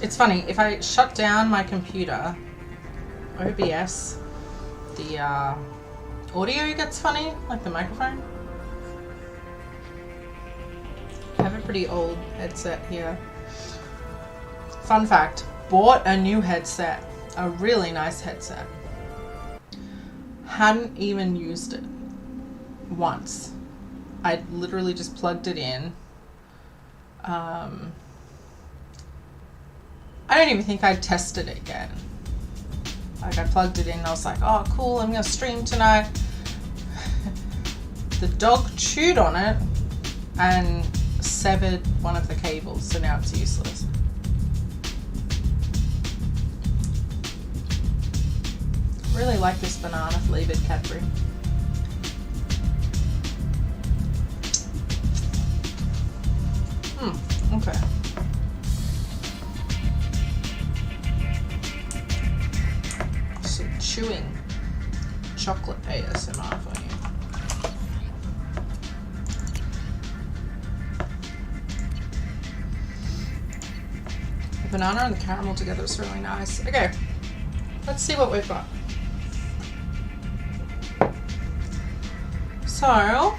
It's funny, if I shut down my computer, OBS, the audio gets funny, like the microphone. I have a pretty old headset here. Fun fact, bought a new headset, a really nice headset. Hadn't even used it once. I literally just plugged it in. I don't even think I tested it yet. Like, I plugged it in and I was like, oh cool, I'm gonna stream tonight. The dog chewed on it and severed one of the cables, so now it's useless. Really like this banana flavored Cadbury. Okay. Some chewing chocolate ASMR for you. The banana and the caramel together is really nice. Okay, let's see what we've got. So,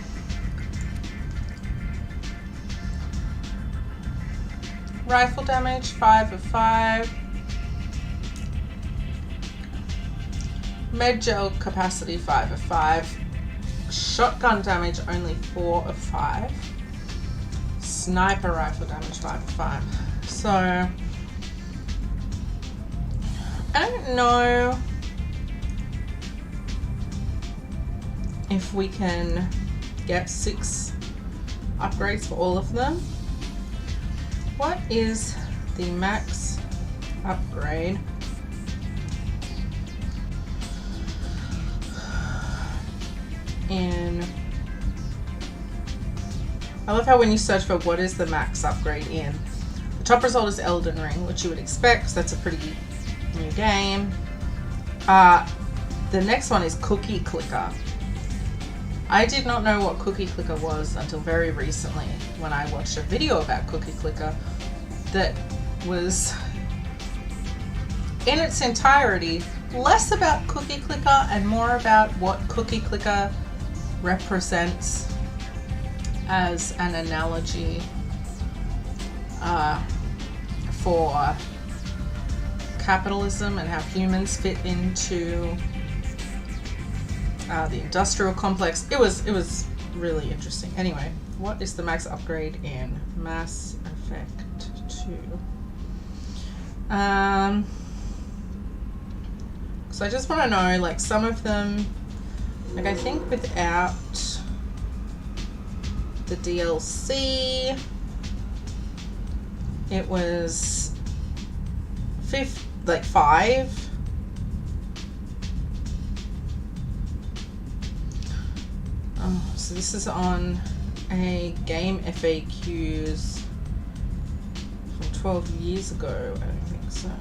rifle damage, 5 of 5. Med gel capacity, 5 of 5. Shotgun damage, only 4 of 5. Sniper rifle damage, 5 of 5. So, I don't know if we can get 6 upgrades for all of them. What is the max upgrade in... I love how when you search for what is the max upgrade in, the top result is Elden Ring, which you would expect because that's a pretty new game. The next one is Cookie Clicker. I did not know what Cookie Clicker was until very recently when I watched a video about Cookie Clicker that was in its entirety less about Cookie Clicker and more about what Cookie Clicker represents as an analogy for capitalism and how humans fit into the industrial complex. It was really interesting. Anyway, what is the max upgrade in Mass Effect 2? So I just want to know, like, some of them, like, I think without the DLC, it was 5. So this is on a game FAQs from 12 years ago. I don't think so.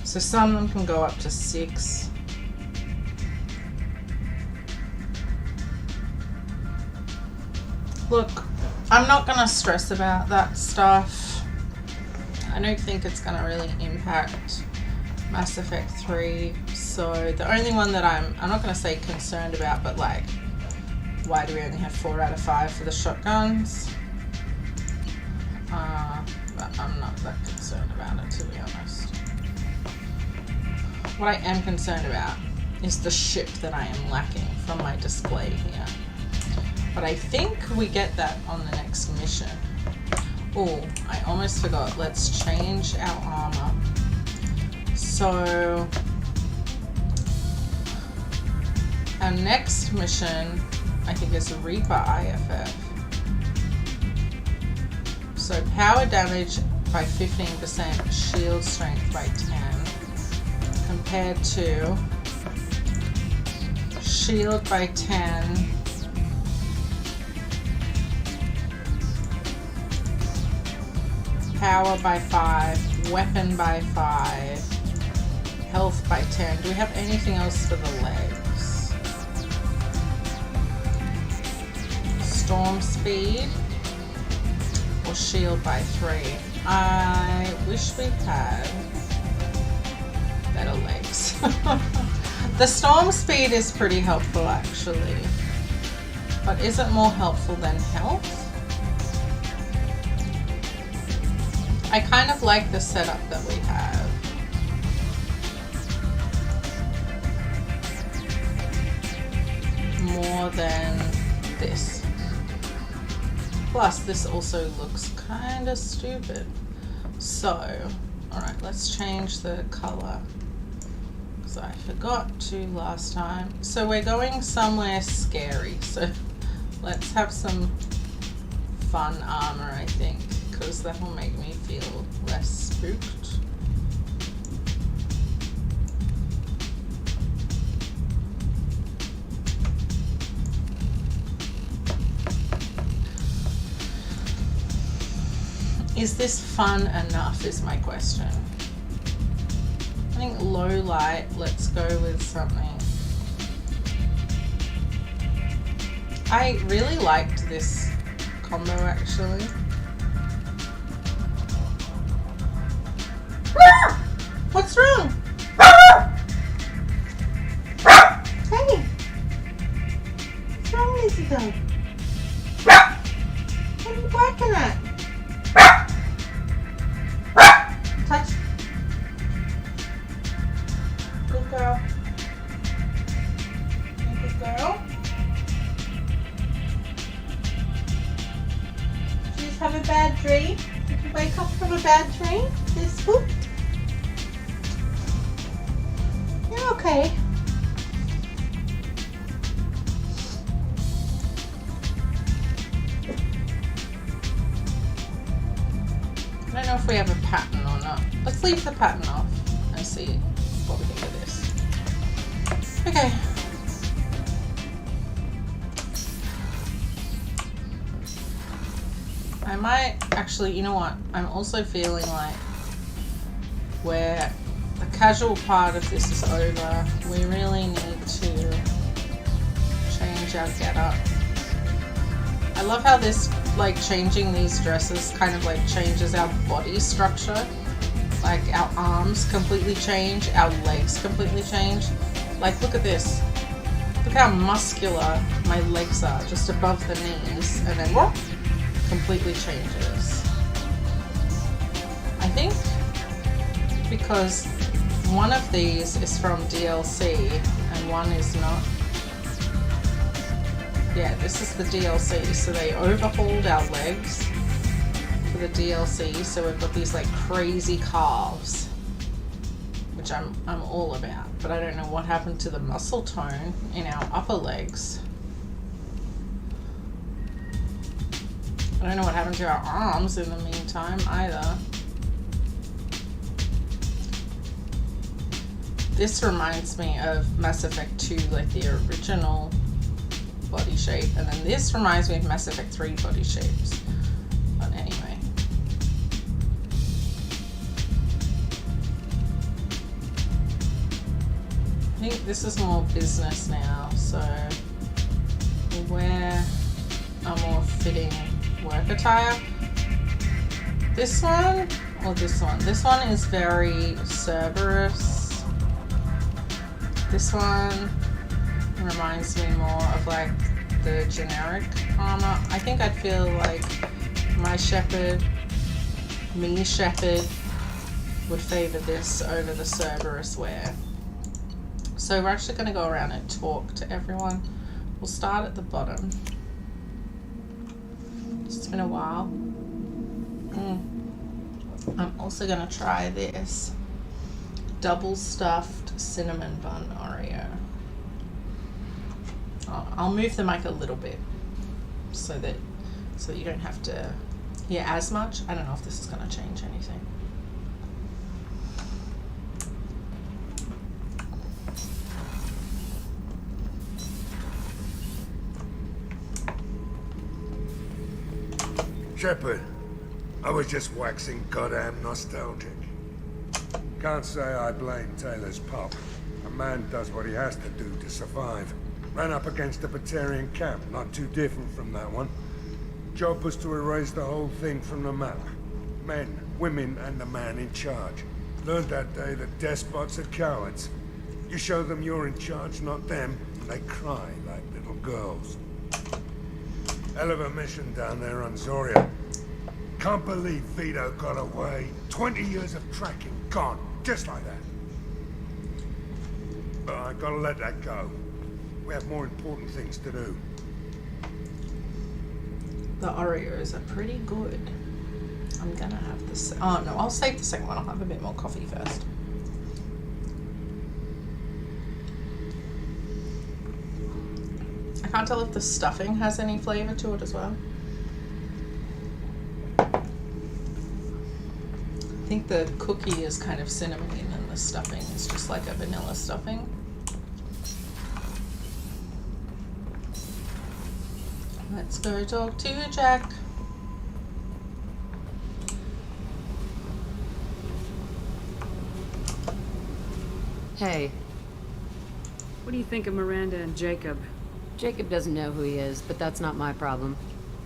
So some of them can go up to 6. Look, I'm not going to stress about that stuff. I don't think it's going to really impact Mass Effect 3. So the only one that I'm not going to say concerned about, but like, why do we only have 4 out of 5 for the shotguns? But I'm not that concerned about it, to be honest. What I am concerned about is the ship that I am lacking from my display here. But I think we get that on the next mission. Oh, I almost forgot. Let's change our armor. So our next mission, I think, is a Reaper IFF. So power damage by 15%, shield strength by 10, compared to shield by 10, power by 5, weapon by 5, health by 10. Do we have anything else for the legs? Storm speed or shield by 3? I wish we had better legs. The storm speed is pretty helpful actually, but is it more helpful than health? I kind of like the setup that we have. More than this. Plus this also looks kind of stupid. So, alright, let's change the color. Because I forgot to last time. So we're going somewhere scary. So let's have some fun armor, I think. Because that will make me feel less spooked. Is this fun enough is my question. I think low light, let's go with something. I really liked this combo actually. What's wrong? Hey! What's wrong, Lizzie dog? What are you barking at? Touch. Good girl. Good girl. Did you just have a bad dream? Did you wake up from a bad dream? You're spooked? You're okay. I don't know if we have a pattern or not. Let's leave the pattern off and see what we think of this. Okay. I might actually, you know what? I'm also feeling like where the casual part of this is over, we really need to change our getup. I love how this, like, changing these dresses kind of like changes our body structure. Like our arms completely change, our legs completely change. Like, look at this. Look how muscular my legs are, just above the knees, and then what? Completely changes. I think because one of these is from DLC and one is not. Yeah, this is the DLC, so they overhauled our legs for the DLC, so we've got these like crazy calves, which I'm all about, but I don't know what happened to the muscle tone in our upper legs. I don't know what happened to our arms in the meantime either. This reminds me of Mass Effect 2, like the original body shape, and then this reminds me of Mass Effect 3 body shapes. But anyway. I think this is more business now, so we'll wear a more fitting work attire. This one or this one? This one is very Cerberus. This one reminds me more of like the generic armor. I think I'd feel like my shepherd, me shepherd, would favor this over the Cerberus wear. So we're actually going to go around and talk to everyone. We'll start at the bottom. It's been a while. I'm also going to try this double stuffed cinnamon bun Oreo. I'll move the mic a little bit so that you don't have to hear as much. I don't know if this is going to change anything. Shepard, I was just waxing goddamn nostalgic. Can't say I blame Taylor's pop. A man does what he has to do to survive. Ran up against a Batarian camp, not too different from that one. Job was to erase the whole thing from the map. Men, women, and the man in charge. Learned that day that despots are cowards. You show them you're in charge, not them, and they cry like little girls. Hell of a mission down there on Zoria. Can't believe Vito got away. 20 years of tracking gone, just like that. But I gotta let that go. We have more important things to do. The Oreos are pretty good. I'm gonna have this. Oh no, I'll save the second one. I'll have a bit more coffee first. I can't tell if the stuffing has any flavor to it as well. I think the cookie is kind of cinnamony and then the stuffing is just like a vanilla stuffing. Let's go talk to Jack. Hey. What do you think of Miranda and Jacob? Jacob doesn't know who he is, but that's not my problem.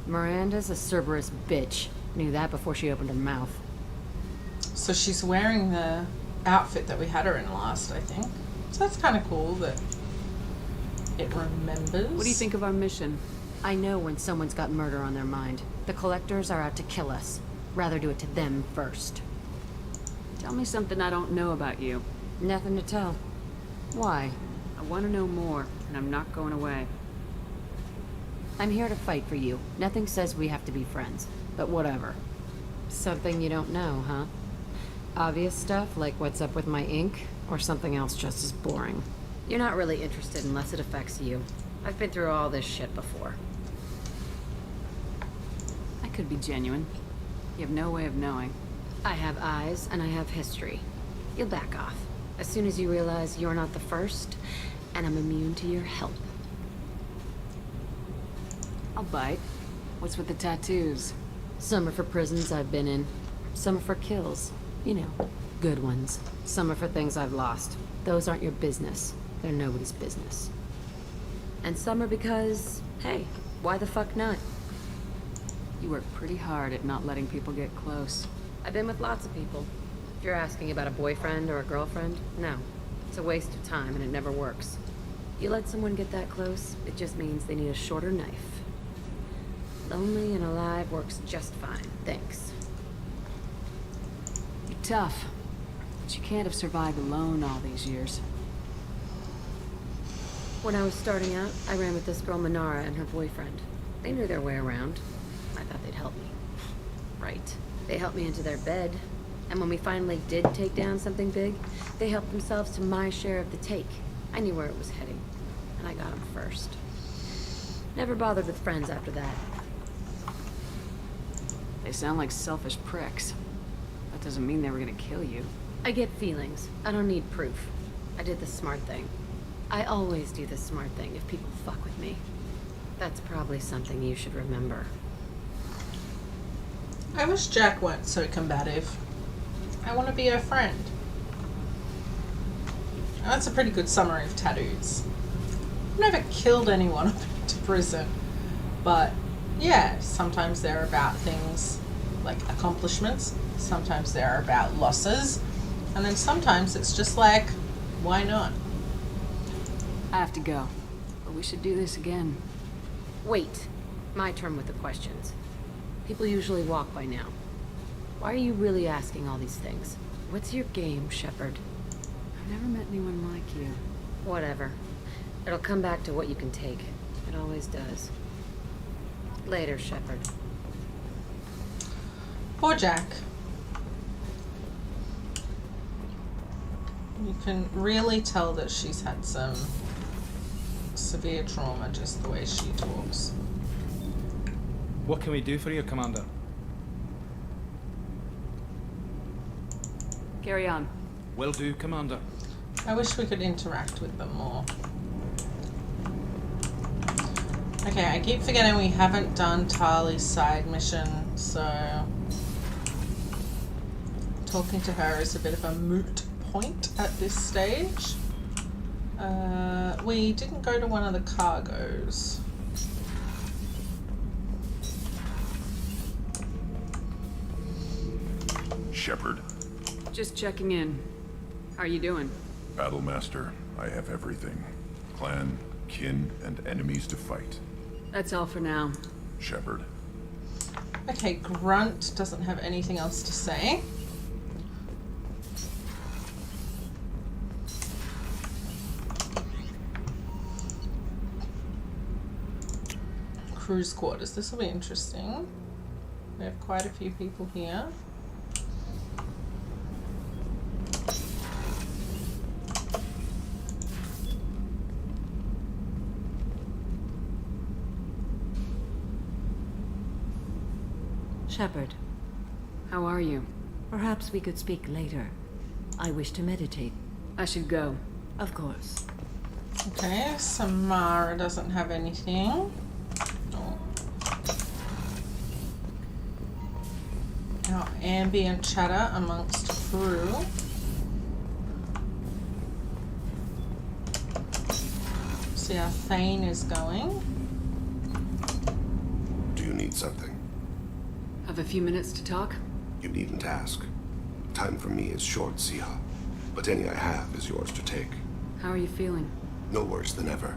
Miranda's a Cerberus bitch. Knew that before she opened her mouth. So she's wearing the outfit that we had her in last, I think. So that's kind of cool that it remembers. What do you think of our mission? I know when someone's got murder on their mind. The collectors are out to kill us. Rather do it to them first. Tell me something I don't know about you. Nothing to tell. Why? I want to know more, and I'm not going away. I'm here to fight for you. Nothing says we have to be friends. But whatever. Something you don't know, huh? Obvious stuff, like what's up with my ink, or something else just as boring. You're not really interested unless it affects you. I've been through all this shit before. I could be genuine. You have no way of knowing. I have eyes, and I have history. You'll back off. As soon as you realize you're not the first, and I'm immune to your help. I'll bite. What's with the tattoos? Some are for prisons I've been in. Some are for kills. You know, good ones. Some are for things I've lost. Those aren't your business. They're nobody's business. And some are because, hey, why the fuck not? You work pretty hard at not letting people get close. I've been with lots of people. If you're asking about a boyfriend or a girlfriend, no. It's a waste of time and it never works. You let someone get that close, it just means they need a shorter knife. Lonely and alive works just fine, thanks. You're tough, but you can't have survived alone all these years. When I was starting out, I ran with this girl Manara and her boyfriend. They knew their way around. I thought they'd help me. Right. They helped me into their bed. And when we finally did take down something big, they helped themselves to my share of the take. I knew where it was heading. And I got them first. Never bothered with friends after that. They sound like selfish pricks. That doesn't mean they were gonna kill you. I get feelings. I don't need proof. I did the smart thing. I always do the smart thing if people fuck with me. That's probably something you should remember. I wish Jack weren't so combative. I want to be her friend. Now, that's a pretty good summary of tattoos. I've never killed anyone or been to prison. But yeah, sometimes they're about things like accomplishments. Sometimes they're about losses. And then sometimes it's just like, why not? I have to go, but we should do this again. Wait. My turn with the questions. People usually walk by now. Why are you really asking all these things? What's your game, Shepard? I've never met anyone like you. Whatever. It'll come back to what you can take. It always does. Later, Shepard. Poor Jack. You can really tell that she's had some severe trauma just the way she talks. What can we do for you, Commander? Carry on. Will do, Commander. I wish we could interact with them more. Okay, I keep forgetting we haven't done Tali's side mission, so talking to her is a bit of a moot point at this stage. We didn't go to one of the cargoes. Shepard, Just checking in. How are you doing? Battlemaster, I have everything. Clan, kin, and enemies to fight. That's all for now. Shepard, Okay, Grunt doesn't have anything else to say. Cruise quarters. This will be interesting. We have quite a few people here. Shepard, How are you? perhaps we could speak later. I wish to meditate. I should go. Of course. Okay, Samara doesn't have anything. Oh. Our ambient chatter amongst crew. See how Thane is going. Do you need something? Have a few minutes to talk? You needn't ask. Time for me is short, Siha. But any I have is yours to take. How are you feeling? No worse than ever.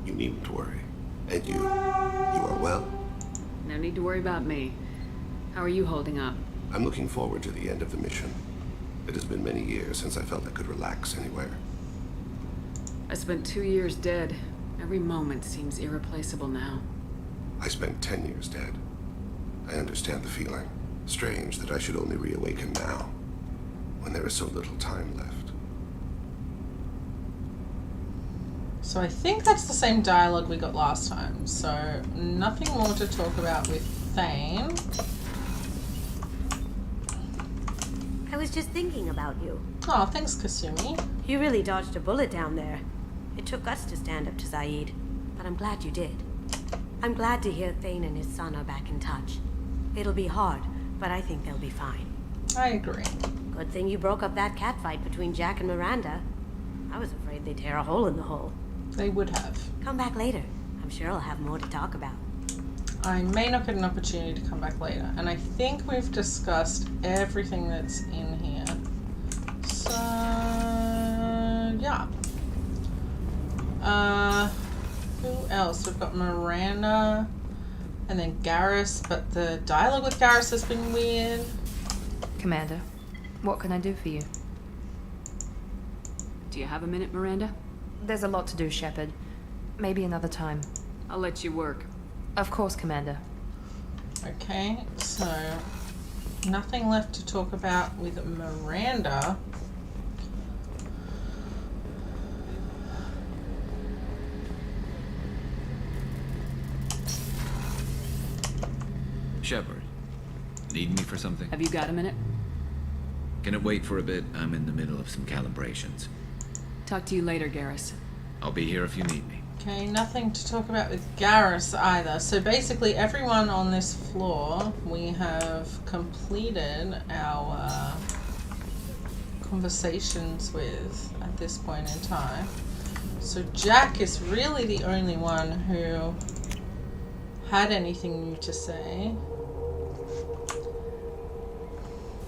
You needn't worry. And you are well? No need to worry about me. How are you holding up? I'm looking forward to the end of the mission. It has been many years since I felt I could relax anywhere. I spent 2 years dead. Every moment seems irreplaceable now. I spent 10 years dead. I understand the feeling. Strange that I should only reawaken now, when there is so little time left. So I think that's the same dialogue we got last time. So nothing more to talk about with Thane. I was just thinking about you. Oh, thanks, Kasumi. You really dodged a bullet down there. It took guts to stand up to Zaid, but I'm glad you did. I'm glad to hear Thane and his son are back in touch. It'll be hard, but I think they'll be fine. I agree. Good thing you broke up that catfight between Jack and Miranda. I was afraid they'd tear a hole in the hull. They would have. Come back later. I'm sure I'll have more to talk about. I may not get an opportunity to come back later. And I think we've discussed everything that's in here. So, yeah. Who else? We've got Miranda and then Garrus, but the dialogue with Garrus has been weird. Commander, what can I do for you? Do you have a minute, Miranda? There's a lot to do, Shepard. Maybe another time. I'll let you work. Of course, Commander. Okay, so nothing left to talk about with Miranda. Shepard, need me for something? Have you got a minute? Can it wait for a bit? I'm in the middle of some calibrations. Talk to you later, Garrus. I'll be here if you need me. Okay, nothing to talk about with Garrus either. So basically everyone on this floor, we have completed our conversations with at this point in time. So Jack is really the only one who had anything new to say.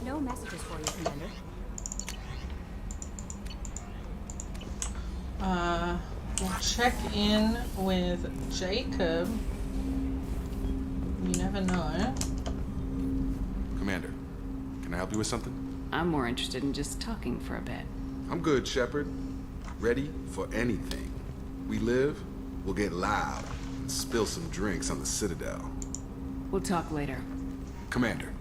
No messages for you, Commander. We'll check in with Jacob. You never know. Commander, can I help you with something? I'm more interested in just talking for a bit. I'm good, Shepard. Ready for anything. We live, we'll get loud, and spill some drinks on the Citadel. We'll talk later. Commander.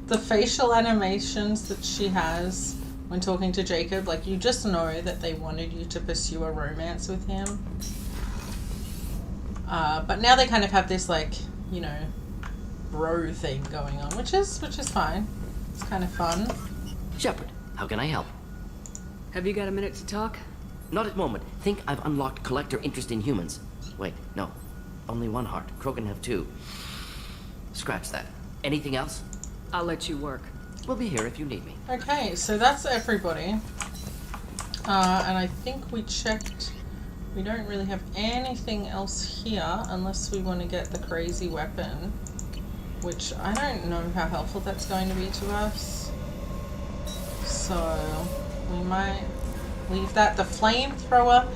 The facial animations that she has when talking to Jacob, like, you just know that they wanted you to pursue a romance with him. But now they kind of have this, like, you know, bro thing going on, which is fine. It's kind of fun. Shepard, how can I help? Have you got a minute to talk? Not at the moment. Think I've unlocked collector interest in humans. Wait, no. Only one heart. Krogan have two. Scratch that. Anything else? I'll let you work. We'll be here if you need me. Okay, so that's everybody. And I think we checked. We don't really have anything else here unless we want to get the crazy weapon. which I don't know how helpful that's going to be to us. So we might leave that. The flamethrower,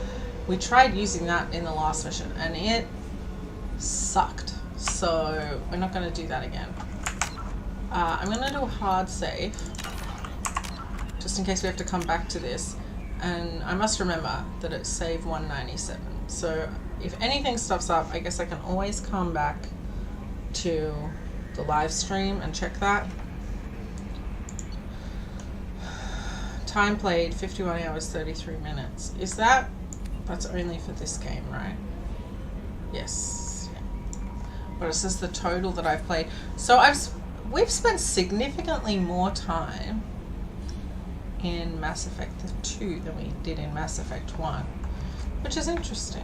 we tried using that in the last mission and it sucked. So we're not going to do that again. I'm going to do a hard save, just in case we have to come back to this. And I must remember that it's save 197. So if anything stuffs up, I guess I can always come back to the live stream and check that. Time played 51 hours 33 minutes. Is that's only for this game, right? Yes. Yeah. But it says the total that I've played. So we've spent significantly more time in Mass Effect 2 than we did in Mass Effect 1, which is interesting.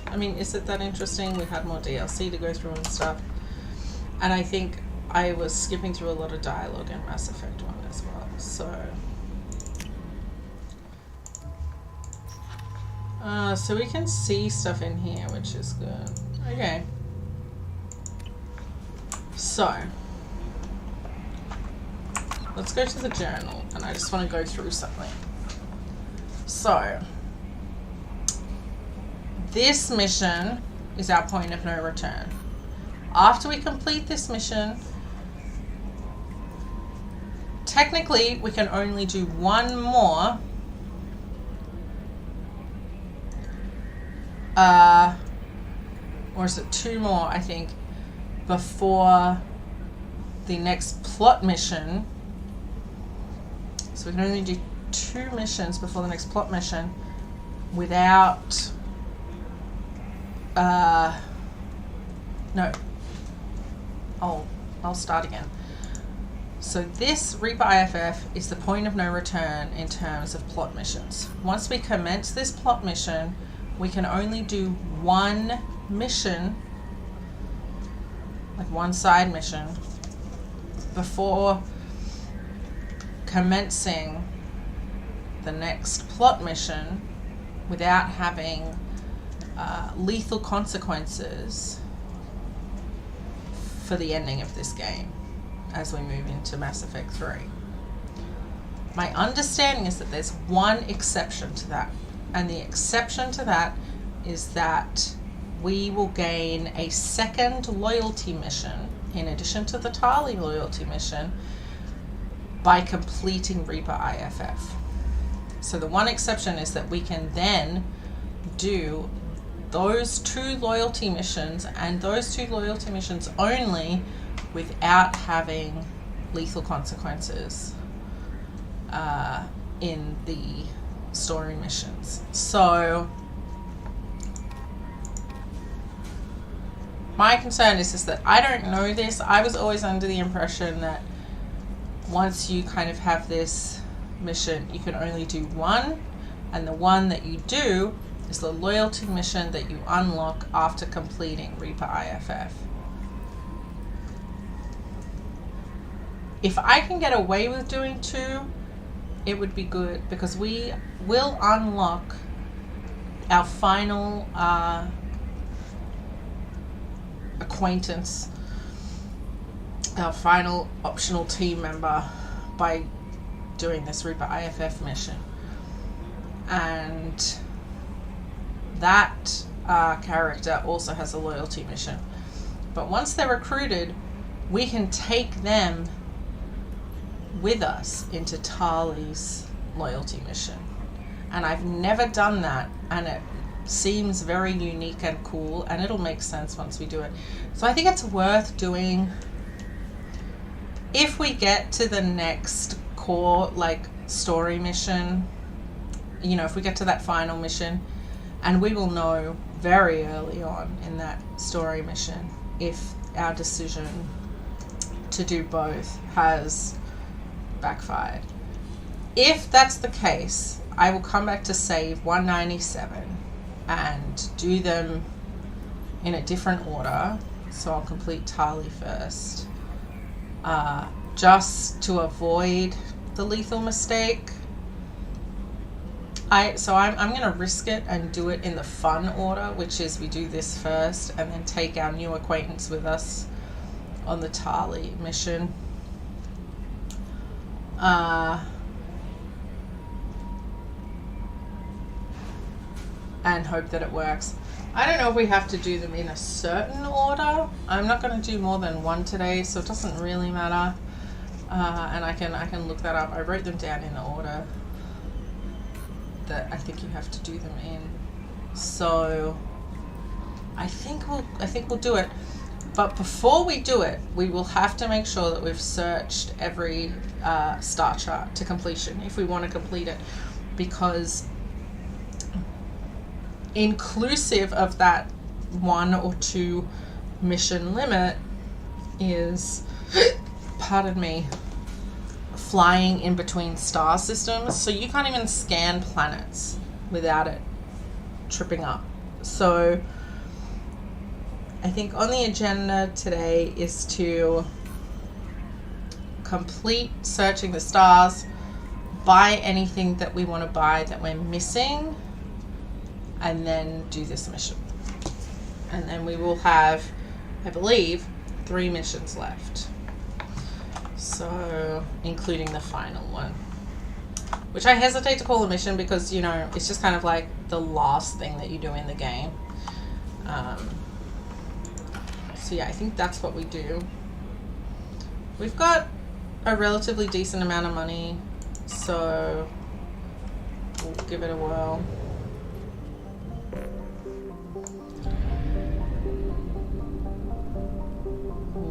I mean, is it that interesting? We had more DLC to go through and stuff. And I think I was skipping through a lot of dialogue in Mass Effect 1 as well. So we can see stuff in here, which is good. Okay. So let's go to the journal, and I just want to go through something. So this mission is our point of no return. After we complete this mission, technically we can only do one more or is it two more, I think, before the next plot mission. So we can only do 2 missions before the next plot mission without no. I'll start again. So this Reaper IFF is the point of no return in terms of plot missions. Once we commence this plot mission, we can only do one mission, like one side mission, before commencing the next plot mission without having lethal consequences for the ending of this game as we move into Mass Effect 3. My understanding is that there's one exception to that, and the exception to that is that we will gain a second loyalty mission in addition to the Tali loyalty mission by completing Reaper IFF. So the one exception is that we can then do those 2 loyalty missions, and those 2 loyalty missions only, without having lethal consequences in the story missions. So my concern is that I don't know this. I was always under the impression that once you kind of have this mission, you can only do one, and the one that you do is the loyalty mission that you unlock after completing Reaper IFF. If I can get away with doing 2, it would be good, because we will unlock our final acquaintance, our final optional team member, by doing this Reaper IFF mission. And that character also has a loyalty mission. But once they're recruited, we can take them with us into Tali's loyalty mission. And I've never done that, and it seems very unique and cool, and it'll make sense once we do it. So I think it's worth doing if we get to the next core, like, story mission. You know, if we get to that final mission, and we will know very early on in that story mission if our decision to do both has backfired. If that's the case, I will come back to save 197 and do them in a different order. So I'll complete Tali first, just to avoid the lethal mistake. I'm going to risk it and do it in the fun order, which is we do this first and then take our new acquaintance with us on the Tali mission. And hope that it works. I don't know if we have to do them in a certain order. I'm not going to do more than one today, so it doesn't really matter. And I can look that up. I wrote them down in the order that I think you have to do them in. So I think we'll do it. But before we do it, we will have to make sure that we've searched every star chart to completion if we want to complete it, because inclusive of that 1 or 2 mission limit is, pardon me, flying in between star systems. So you can't even scan planets without it tripping up. So I think on the agenda today is to complete searching the stars, buy anything that we want to buy that we're missing, and then do this mission. And then we will have, I believe, 3 missions left. So, including the final one. Which I hesitate to call a mission because, you know, it's just kind of like the last thing that you do in the game. So yeah, I think that's what we do. We've got a relatively decent amount of money, so we'll give it a whirl.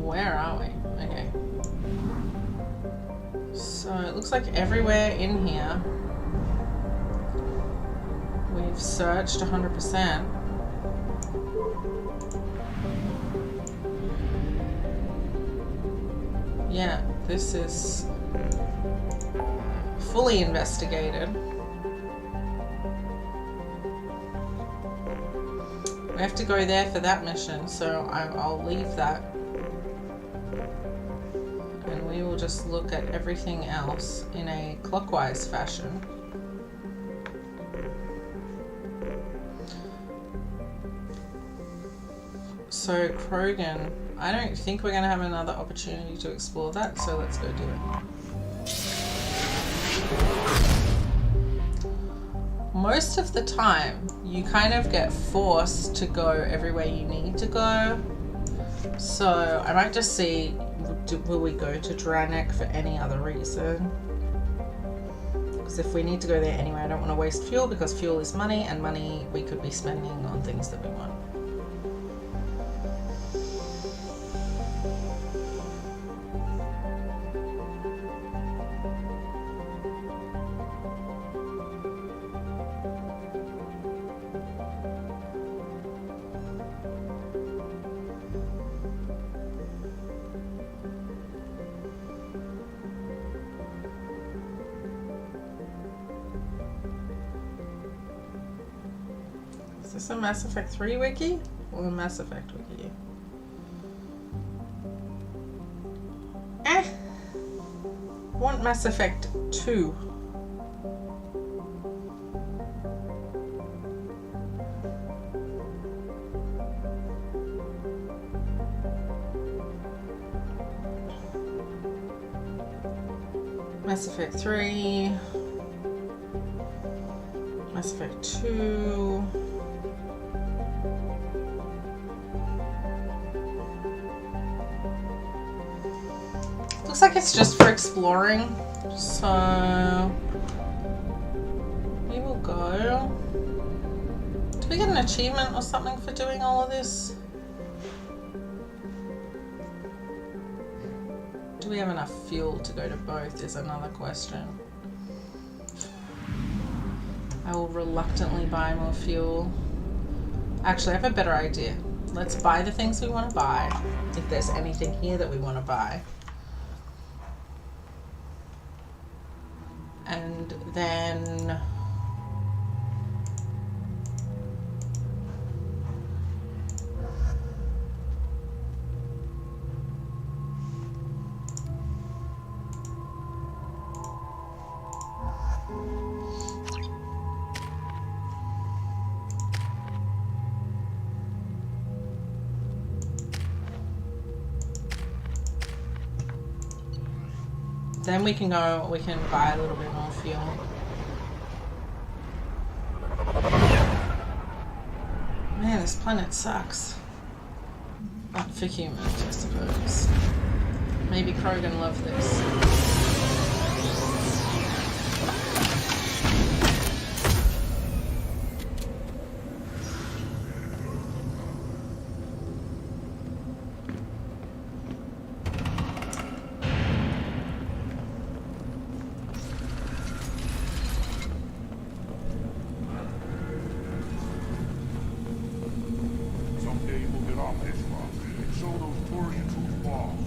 Where are we? Okay. So it looks like everywhere in here we've searched 100%. Yeah, this is fully investigated. We have to go there for that mission, so I'll leave that. And we will just look at everything else in a clockwise fashion. So Krogan, I don't think we're going to have another opportunity to explore that, so let's go do it. Most of the time, you kind of get forced to go everywhere you need to go. So I might just see, will we go to Dranek for any other reason? Because if we need to go there anyway, I don't want to waste fuel, because fuel is money, and money we could be spending on things that we want. Is this a Mass Effect 3 wiki or a Mass Effect wiki? Want Mass Effect 2. Mass Effect 3. Mass Effect 2. Looks like it's just for exploring, so we will go. Do we get an achievement or something for doing all of this? Do we have enough fuel to go to both is another question. I will reluctantly buy more fuel. Actually, I have a better idea. Let's buy the things we want to buy, if there's anything here that we want to buy. And then Then we can buy a little bit more fuel. Man, this planet sucks. But for humans, I suppose. Maybe Krogan love this. Someday we'll get off this rock and show those Torians who's boss.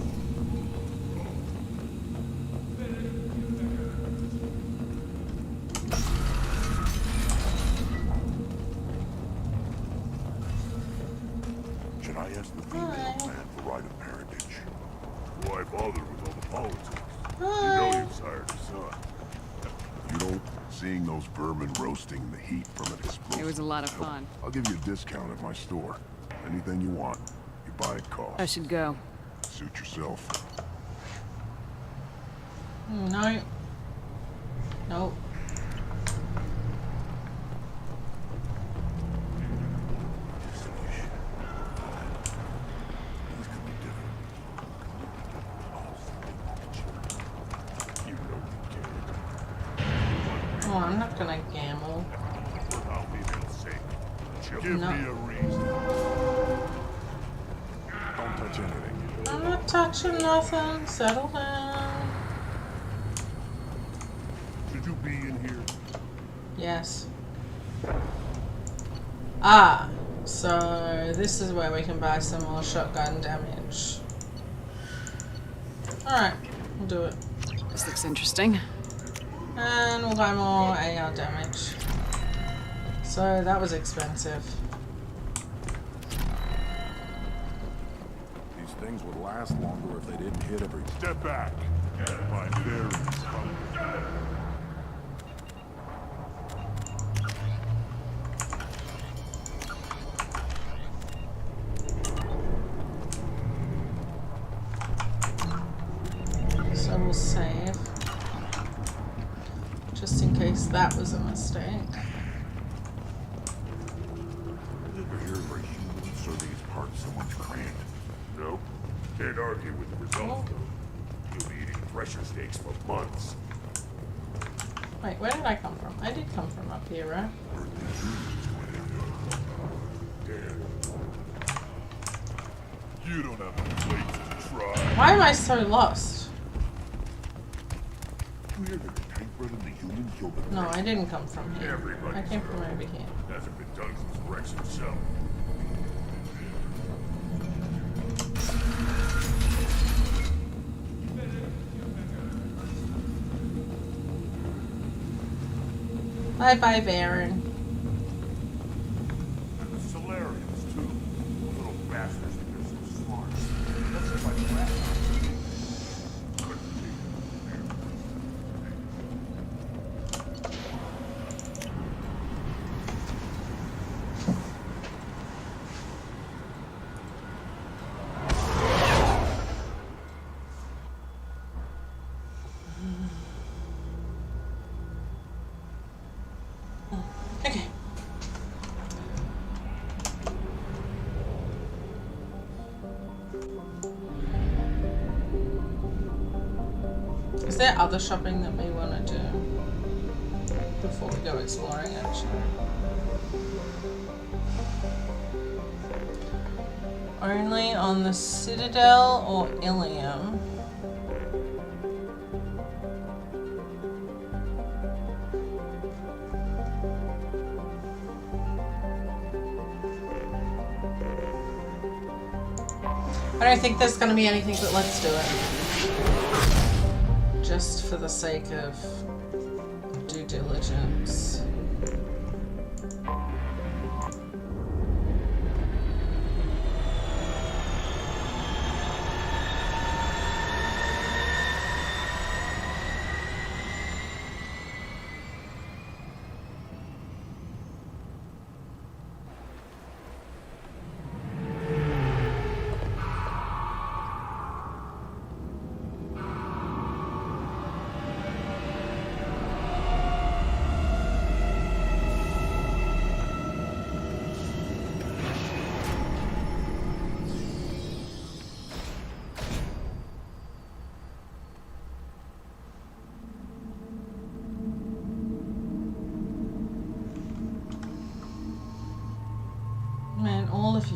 Should I ask the female man for right of parentage? Why bother with all the politics? You know you've sired a son. You know, seeing those vermin roasting in the heat from an explosion. It was a lot of fun. I'll give you a discount at my store. Anything you want, you buy at cost. I should go. Suit yourself. No. Nope. Oh, I'm not gonna gamble. Give No. me a reason. Don't touch anything. I'm not touching nothing. Settle down. Should you be in here? Yes. Ah, so this is where we can buy some more shotgun damage. Alright, we'll do it. This looks interesting. And we'll buy more AR damage. So that was expensive. These things would last longer if they didn't hit every step back. My berries come. So we'll save. Just in case that was a mistake. Ever hear where humans serving as part of someone's clan? No. Can't argue with the result, though. You'll be eating pressure steaks for months. Wait, where did I come from? I did come from up here, right? Damn. You don't have a plate to try. Why am I so lost? You hear that the tank brother and the human killed the No, I didn't come from here. Everybody's I came from over here. Hasn't been done since Rex himself. Bye bye, Baron. And the Solarians, too. Those little bastards think they're so smart. That's just like rats. Okay. Is there other shopping that we want to do before we go exploring, actually? Only on the Citadel or Ilium? I don't think there's going to be anything, but let's do it. Just for the sake of due diligence.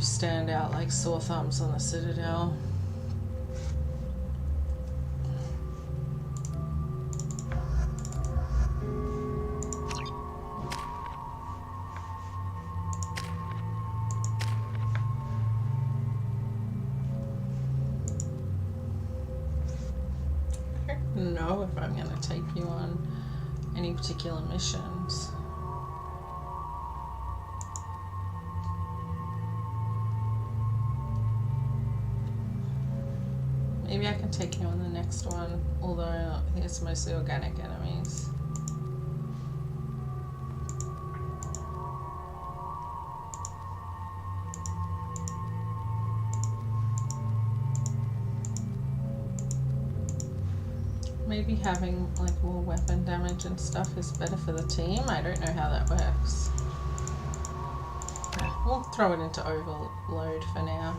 stand out like sore thumbs on the Citadel. I don't know if I'm going to take you on any particular missions. Maybe I can take you on the next one, although I think it's mostly organic enemies. Maybe having like more weapon damage and stuff is better for the team. I don't know how that works. We'll throw it into overload for now.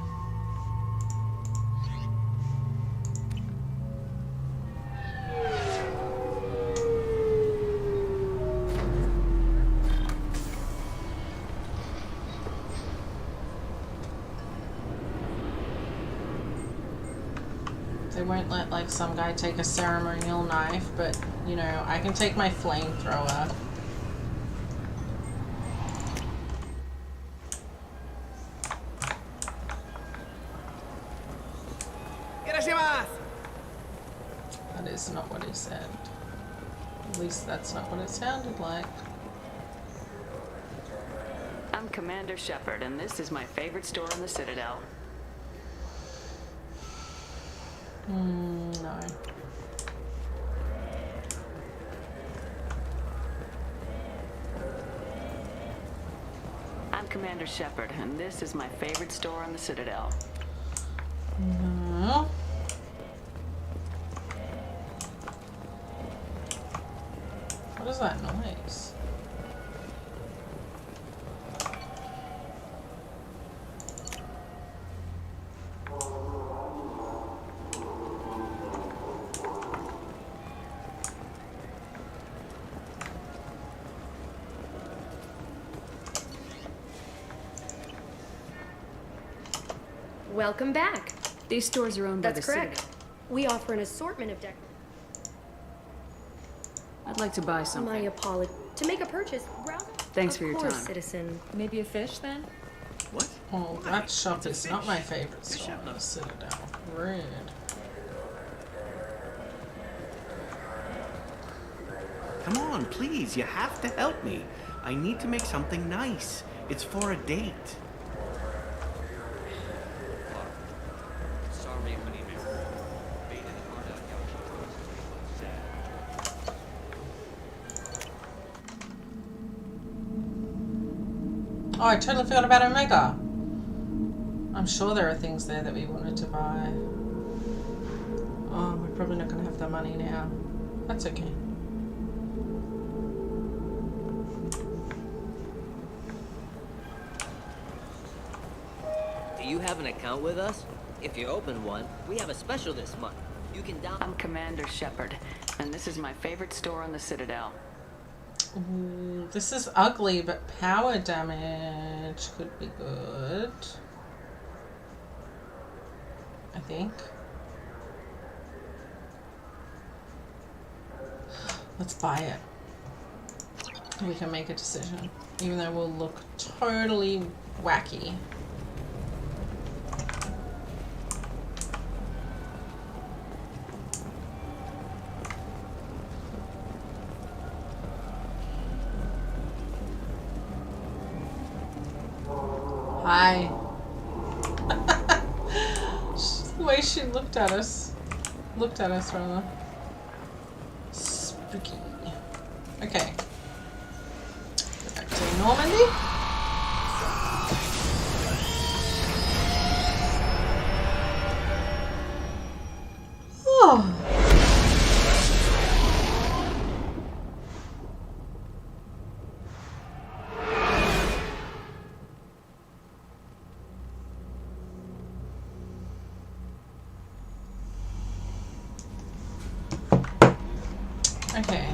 They won't let like some guy take a ceremonial knife, but you know, I can take my flamethrower. That is not what he said. At least that's not what it sounded like. I'm Commander Shepard, and this is my favorite store in the Citadel. No. I'm Commander Shepard, and this is my favorite store in the Citadel. No. What is that noise? Welcome back. These stores are owned by the That's correct. Citadel. We offer an assortment of I'd like to buy something. My apologies. To make a purchase, browse. Thanks for your Of course, time. citizen. Maybe a fish then? What? Oh, that shop is not my favorite store in the Citadel. Rude. Come on, please, you have to help me. I need to make something nice. It's for a date. Oh, I totally forgot about Omega. I'm sure there are things there that we wanted to buy. Oh, we're probably not going to have the money now. That's okay. Do you have an account with us? If you open one, we have a special this month. You can download. I'm Commander Shepard, and this is my favorite store on the Citadel. Ooh, this is ugly, but power damage could be good. I think. Let's buy it. We can make a decision, even though we'll look totally wacky. Hi. The way she looked at us rather. Spooky. Okay. Go back to Normandy. Oh. Okay.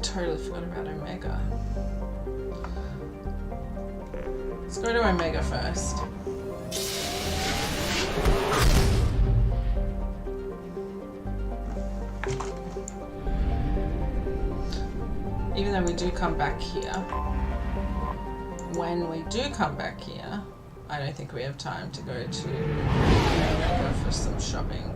totally forgot about Omega. Let's go to Omega first. Even though we do come back here, when we do come back here, I don't think we have time to go to Omega for some shopping.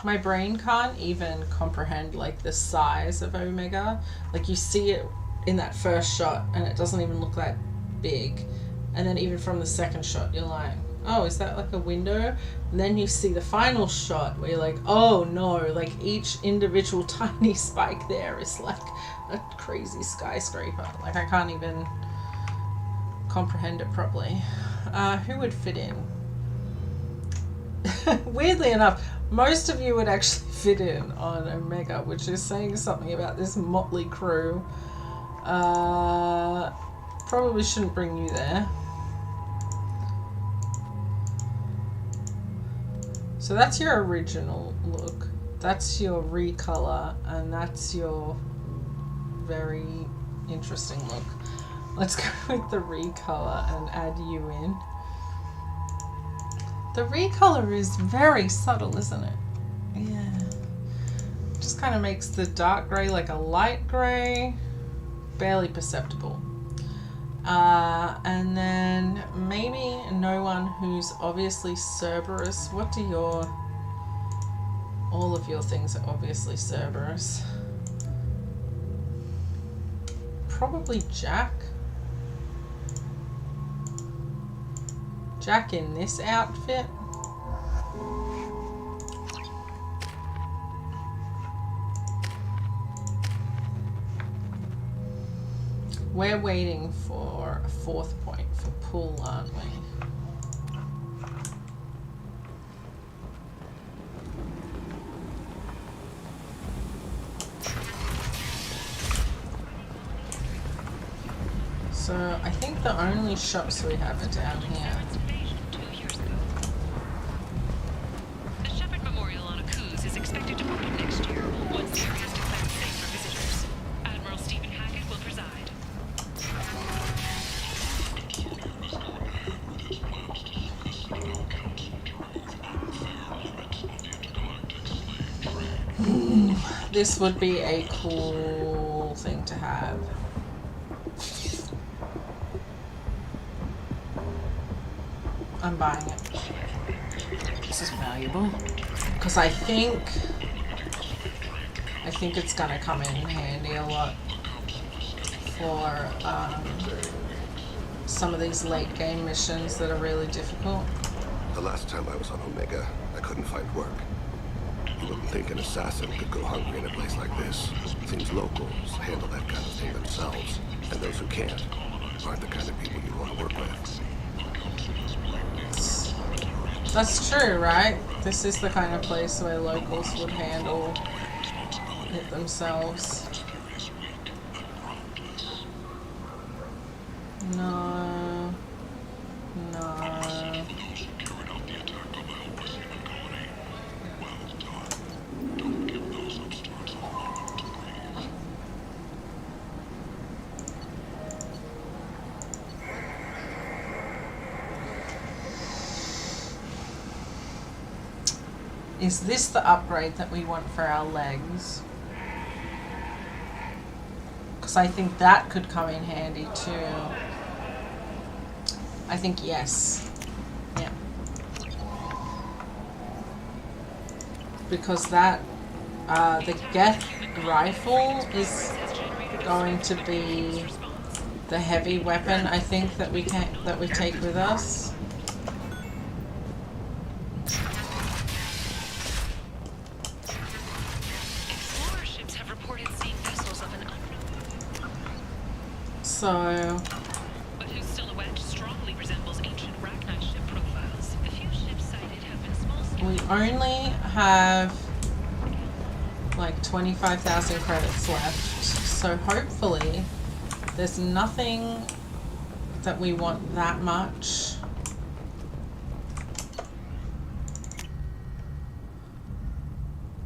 My brain can't even comprehend like the size of Omega. Like you see it in that first shot and it doesn't even look that big. And then even from the second shot you're like, oh, is that like a window? And then you see the final shot where you're like, oh no, like each individual tiny spike there is like a crazy skyscraper. Like I can't even comprehend it properly. Who would fit in? Weirdly enough, most of you would actually fit in on Omega, which is saying something about this motley crew. Probably shouldn't bring you there. So that's your original look. That's your recolor, and that's your very interesting look. Let's go with the recolor and add you in. The recolor is very subtle, isn't it? Yeah. Just kind of makes the dark grey like a light grey. Barely perceptible. And then maybe no one who's obviously Cerberus. What do your... All of your things are obviously Cerberus. Probably Jack. Jack in this outfit. We're waiting for a fourth point for pool, aren't we? So I think the only shops we have are down here. The Shepherd Memorial on a cruise is expected to open next year, once the area is declared safe for visitors. Admiral Stephen Hackett will preside. This would be a cool thing to have. I'm buying it. This is valuable. Because I think it's gonna come in handy a lot for some of these late game missions that are really difficult. The last time I was on Omega, I couldn't find work. You wouldn't think an assassin could go hungry in a place like this. Seems locals handle that kind of thing themselves, and those who can't aren't the kind of people you want to work with. That's true, right? This is the kind of place where locals would handle it themselves. No. No. Is this the upgrade that we want for our legs? Because I think that could come in handy too. I think yes. Yeah. Because that, the Geth rifle is going to be the heavy weapon, I think, that we take with us. So, but whose silhouette strongly resembles ancient Ragnar ship profiles. The few ships sighted have been small. We only have like 25,000 credits left. So hopefully there's nothing that we want that much.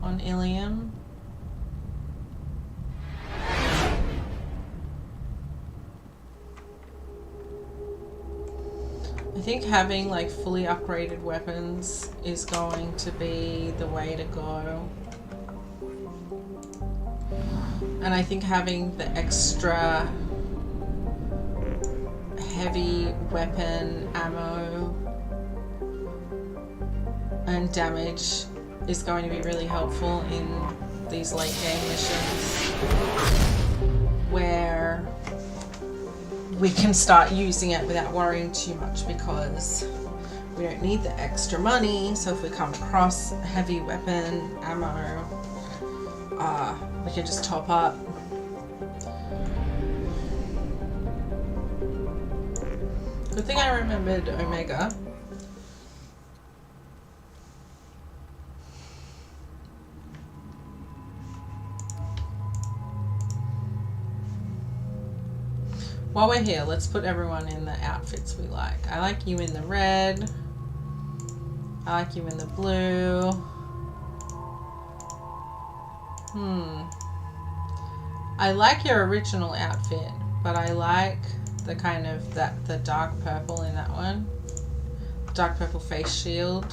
On Ilium. I think having like fully upgraded weapons is going to be the way to go. And I think having the extra heavy weapon ammo and damage is going to be really helpful in these late game missions where we can start using it without worrying too much because we don't need the extra money. So if we come across heavy weapon ammo, we can just top up. Good thing I remembered Omega. While we're here, let's put everyone in the outfits we like. I like you in the red. I like you in the blue. I like your original outfit, but I like the kind of the dark purple in that one. Dark purple face shield.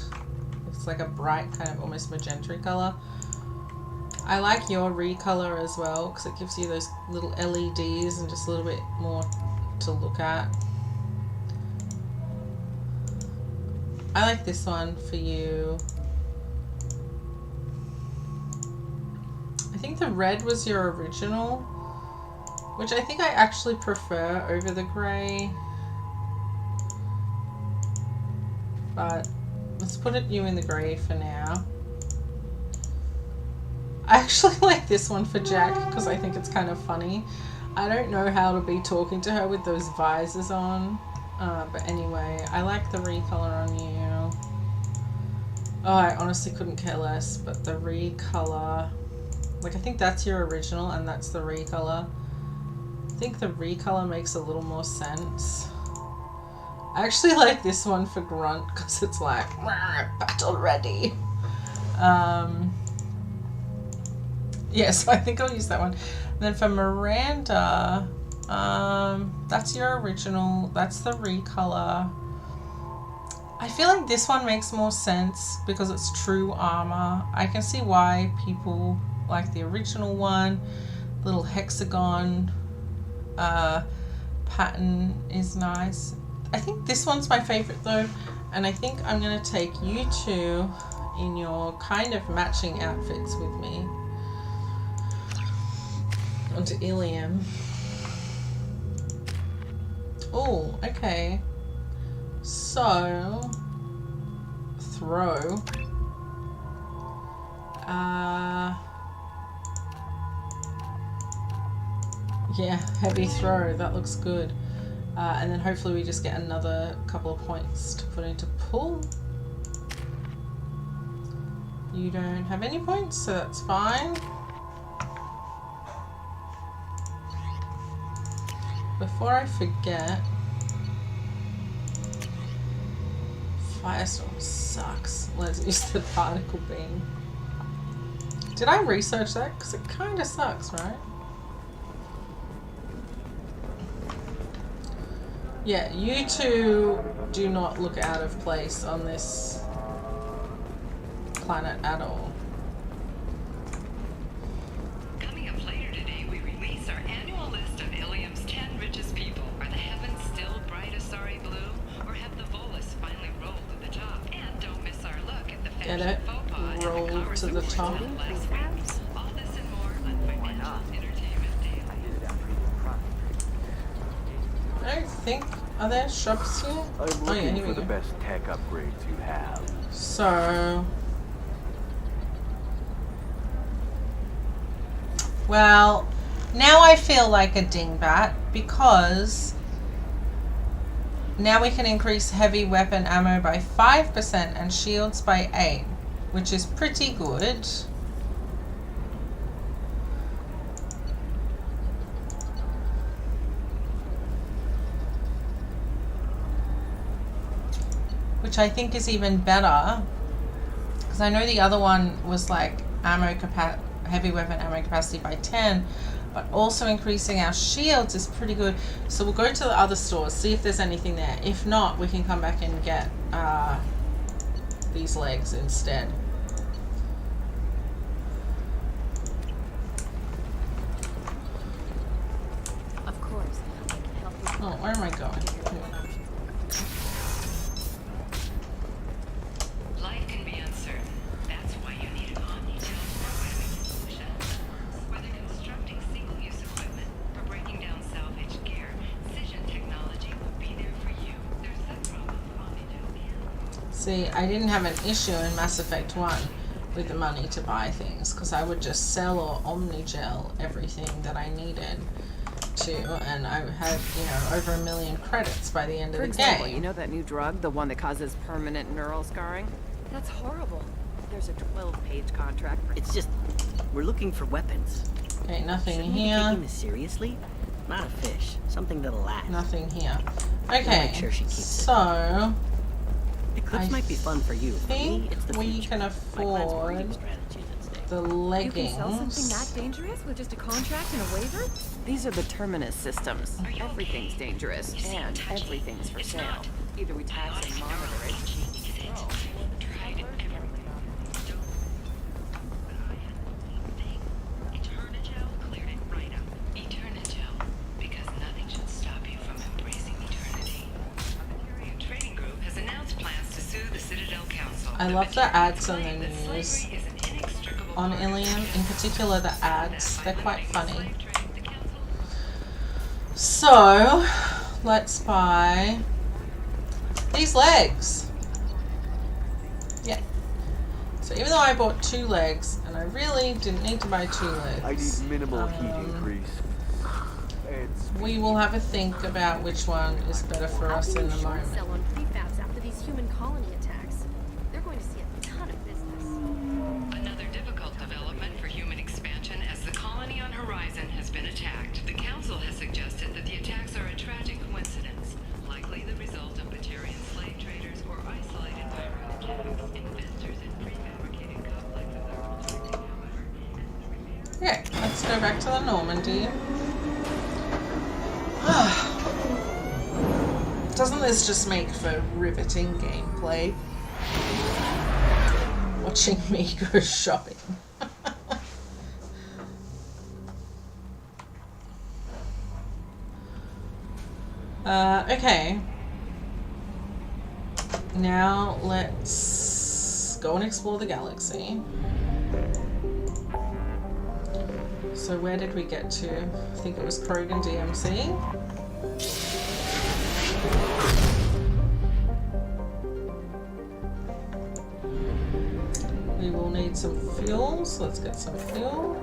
It's like a bright kind of almost magenta color. I like your recolor as well because it gives you those little LEDs and just a little bit more to look at. I like this one for you. I think the red was your original, which I think I actually prefer over the grey. But let's put you in the grey for now. I actually like this one for Jack because I think it's kind of funny. I don't know how to be talking to her with those visors on. But anyway, I like the recolor on you. Oh, I honestly couldn't care less, but the recolor... Like, I think that's your original and that's the recolor. I think the recolor makes a little more sense. I actually like this one for Grunt because it's like, battle ready. Yeah, so I think I'll use that one. And then for Miranda, that's your original. That's the recolor. I feel like this one makes more sense because it's true armor. I can see why people like the original one. Little hexagon pattern is nice. I think this one's my favorite though. And I think I'm going to take you two in your kind of matching outfits with me. Onto Ilium. Oh, okay. So, throw. Yeah, heavy throw. That looks good. And then hopefully we just get another couple of points to put into pull. You don't have any points, so that's fine. Before I forget, Firestorm sucks. Let's use the particle beam. Did I research that? Because it kind of sucks, right? Yeah, you two do not look out of place on this planet at all. Coming up later today, we release our annual list of Ilium's 10 richest people. Are the heavens still bright asari blue, or have the Volus finally rolled to the top? And don't miss our look at the fashion faux pas roll to the top. last week. All this and more on Financial Entertainment Daily. I don't think... Are there shops here? I'm looking for the best tech upgrades you have. So... Well, now I feel like a dingbat because now we can increase heavy weapon ammo by 5% and shields by 8%, which is pretty good. which I think is even better, because I know the other one was like heavy weapon ammo capacity by 10, but also increasing our shields is pretty good. So we'll go to the other stores, see if there's anything there. If not, we can come back and get these legs instead. Of course. I can help you. Oh, where am I going? Life can be uncertain. That's why you need an omni-channel programming solution. Whether constructing single-use equipment or breaking down salvage gear, Cision technology will be there for you. There's that problem with omni-channel. See, I didn't have an issue in Mass Effect 1 with the money to buy things, because I would just sell or omnigel everything that I needed to, and I had, you know, over 1 million credits by the end of the example, game. you know that new drug, the one that causes permanent neural scarring? That's horrible. There's a 12-page contract. It's just, we're looking for weapons. Okay, nothing Shouldn't we be here. taking this seriously? Not a fish. Something that'll last. Nothing here. We'll Okay, make sure she keeps so Eclipse might be fun for you. For me, think it's the we future. can My plans for afford reading strategies at stake. the You can sell something leggings. that dangerous with just a contract and a waiver? These are the Terminus systems. Everything's dangerous, and everything's for sale. Either we tax and monitor it. Eternigel cleared it right up. Eternigel, because nothing should stop you from embracing eternity. The Trading Group has announced plans to sue the Citadel Council. I love the ads on the news on Ilium, in particular the ads. They're quite funny. So, let's buy these legs. Yeah. So even though I bought 2 legs, and I really didn't need to buy 2 legs. I need minimal heat increase. We will have a think about which one is better for us in the moment. Sell on prefabs after these human colony attacks. They're going to see a ton of business. Another difficult development for human expansion as the colony on Horizon has been attacked. The Council has suggested that the attacks are a tragic coincidence, likely the result of Batarian slave traders or isolated pirate attacks. Investors in prefabricated complexes are projecting, however. Okay, let's go back to the Normandy. Doesn't this just make for riveting gameplay? Watching me go shopping. Okay. Now let's go and explore the galaxy. So where did we get to? I think it was Krogan DMC. We will need some fuel, so let's get some fuel.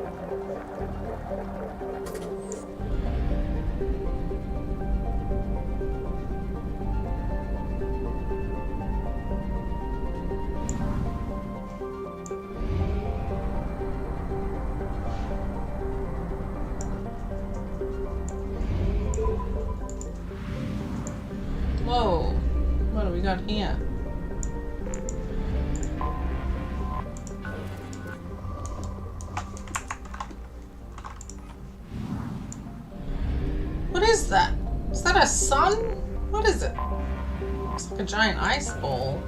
Whoa, what do we got here? What is that? Is that a sun? What is it? Looks like a giant ice ball.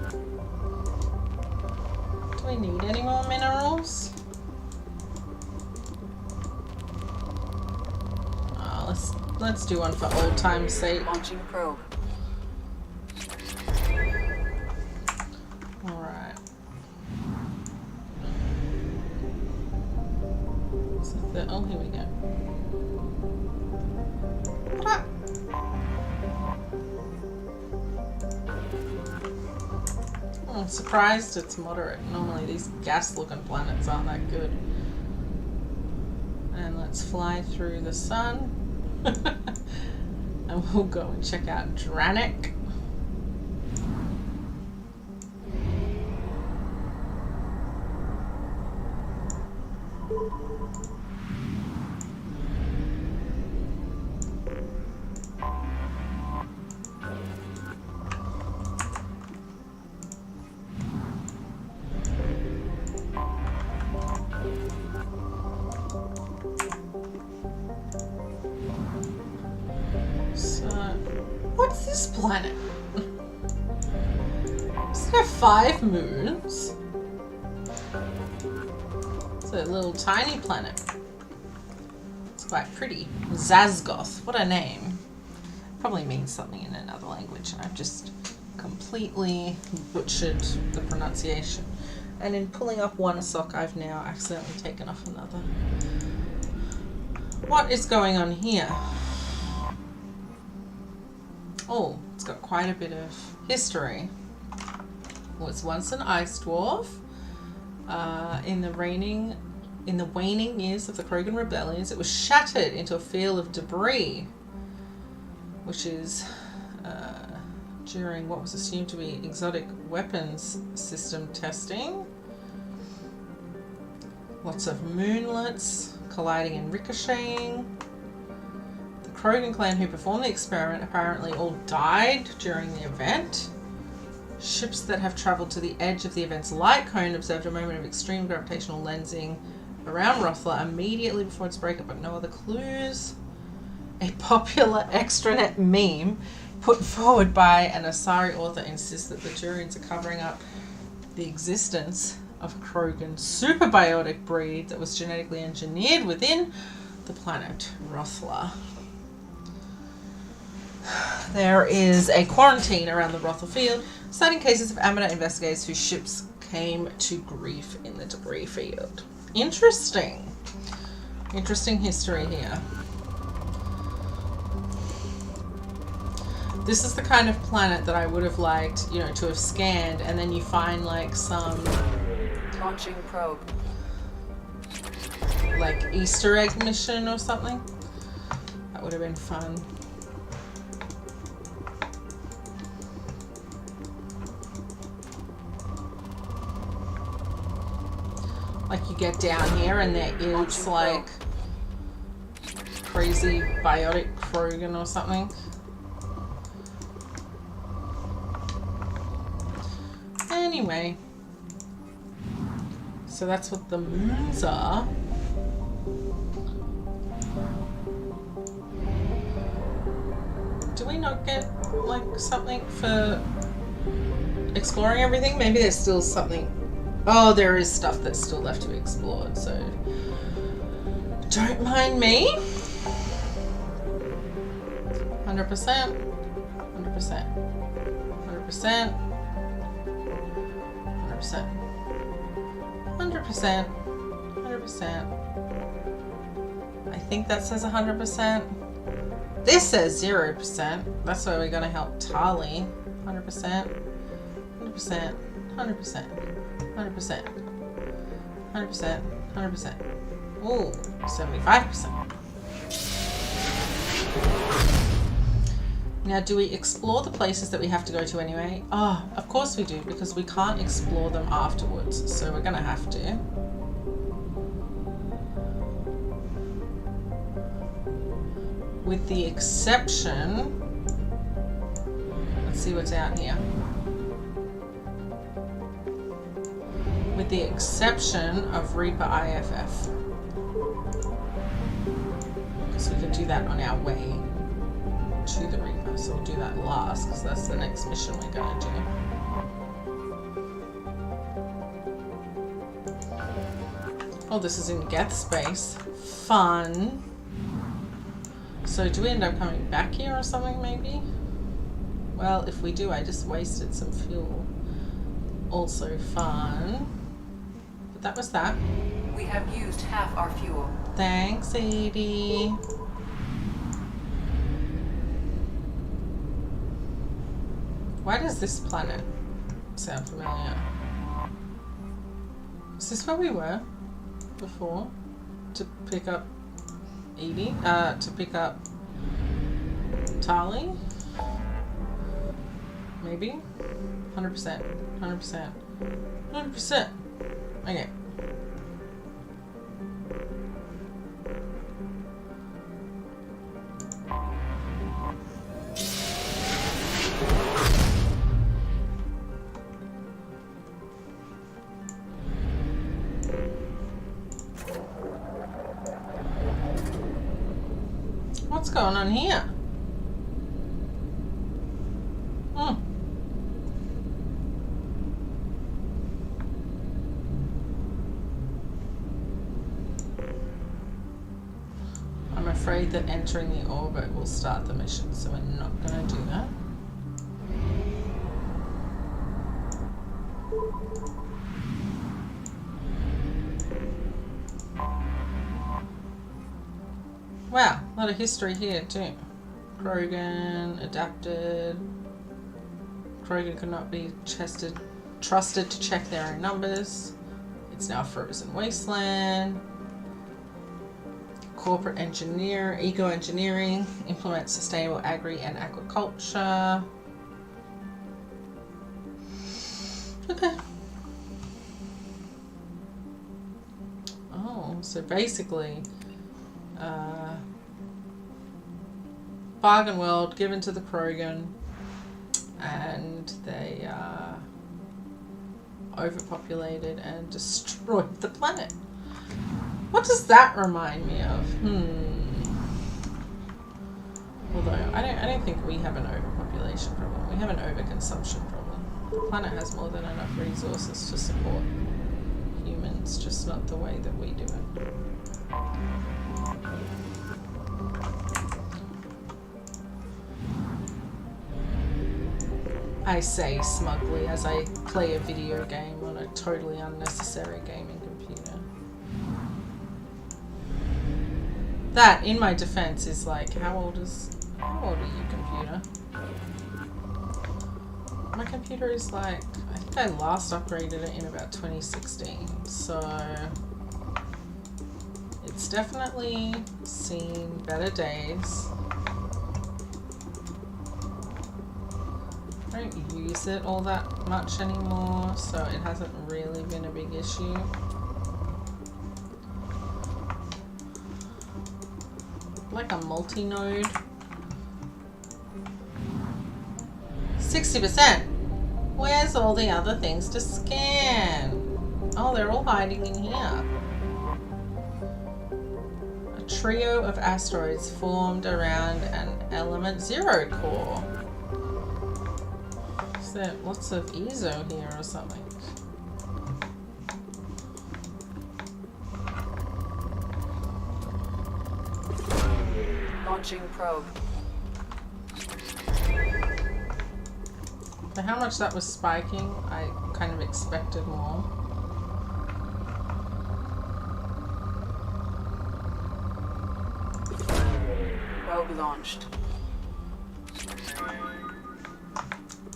Do we need any more minerals? Let's do one for old time's sake. Launching probe. Alright. Oh, here we go. Ah. I'm surprised it's moderate. Normally these gas-looking planets aren't that good. And let's fly through the sun. And we'll go and check out Dranik. What's this planet? Does it have 5 moons? It's a little tiny planet. It's quite pretty. Zazgoth. What a name. Probably means something in another language, and I've just completely butchered the pronunciation. And in pulling up one sock, I've now accidentally taken off another. What is going on here? Oh, it's got quite a bit of history. It was once an ice dwarf. In the waning years of the Krogan rebellions, it was shattered into a field of debris, which is during what was assumed to be exotic weapons system testing. Lots of moonlets colliding and ricocheting. The Krogan clan who performed the experiment apparently all died during the event. Ships that have travelled to the edge of the event's light cone observed a moment of extreme gravitational lensing around Rothla immediately before its breakup, but no other clues. A popular extranet meme put forward by an Asari author insists that the Turians are covering up the existence of a Krogan superbiotic breed that was genetically engineered within the planet Rothla. There is a quarantine around the Rothla field, citing cases of amateur investigators whose ships came to grief in the debris field. Interesting. Interesting history here. This is the kind of planet that I would have liked, you know, to have scanned, and then you find like some launching probe, like Easter egg mission or something. That would have been fun. Like you get down here and there is like crazy biotic Krogan or something. Anyway, so that's what the moons are. Do we not get like something for exploring everything? Maybe there's still something. Oh, there is stuff that's still left to be explored, so don't mind me. 100%, 100%, 100%. 100%. 100%. I think that says 100%. This says 0%. That's why we're gonna help Tali. 100%. 100%. 100%. 100%. 100%. 100%. Ooh, 75%. Now, do we explore the places that we have to go to anyway? Oh, of course we do, because we can't explore them afterwards, so we're gonna have to. With the exception... Let's see what's out here. With the exception of Reaper IFF. Because we could do that on our way to the Reaper, so we'll do that last because that's the next mission we're going to do. Oh, this is in Geth space. Fun. So do we end up coming back here or something maybe? Well, if we do, I just wasted some fuel. Also fun. But that was that. We have used half our fuel. Thanks, Edie. Why does this planet sound familiar? Is this where we were before? To pick up Edie? To pick up Tali? Maybe? 100%. 100%. 100%. Okay. What's going on here? worried that entering the orbit will start the mission, so we're not going to do that. Wow, a lot of history here too. Krogan adapted. Krogan could not be trusted to check their own numbers. It's now a frozen wasteland. Corporate engineer, eco-engineering, implement sustainable agri and aquaculture. Okay. Oh, so basically, bargain world given to the Krogan, and they overpopulated and destroyed the planet. What does that remind me of? Although I don't think we have an overpopulation problem. We have an overconsumption problem. The planet has more than enough resources to support humans, just not the way that we do it. I say smugly as I play a video game on a totally unnecessary gaming computer. That, in my defense, is like, how old are you, computer? My computer is like, I think I last upgraded it in about 2016, so it's definitely seen better days. I don't use it all that much anymore, so it hasn't really been a big issue. Like a multi-node. 60%! Where's all the other things to scan? Oh, they're all hiding in here. A trio of asteroids formed around an element 0 core. Is there lots of ESO here or something? Launching probe. For how much that was spiking, I kind of expected more. Probe launched.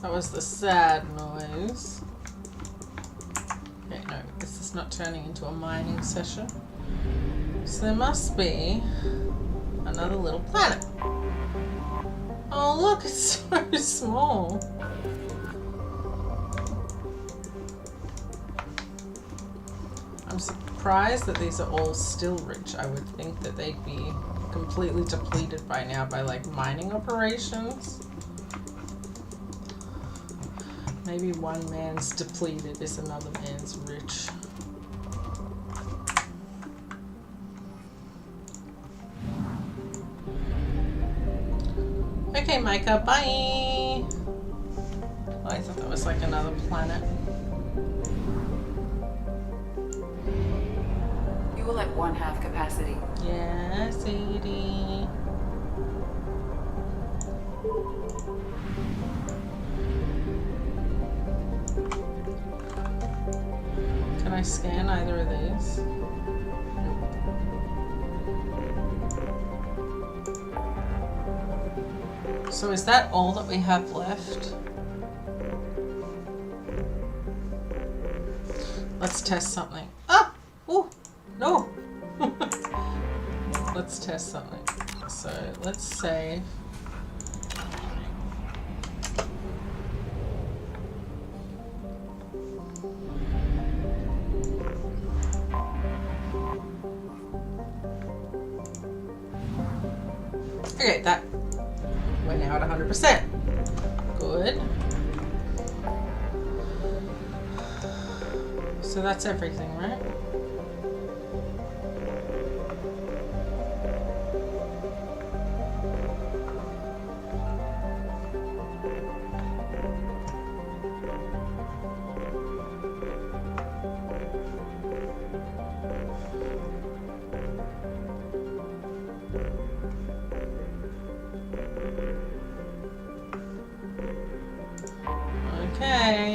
That was the sad noise. Okay, no, this is not turning into a mining session. So there must be another little planet. Oh look, it's so small. I'm surprised that these are all still rich. I would think that they'd be completely depleted by now by like mining operations. Maybe one man's depleted is another man's rich. Okay, Micah, bye! Oh, I thought that was like another planet. You will at 1/2 capacity. Yes, Edie. Can I scan either of these? So is that all that we have left? Let's test something. Ah! Ooh! No! Let's test something. So let's save. Okay, that we're now at 100%. Good. So that's everything, right?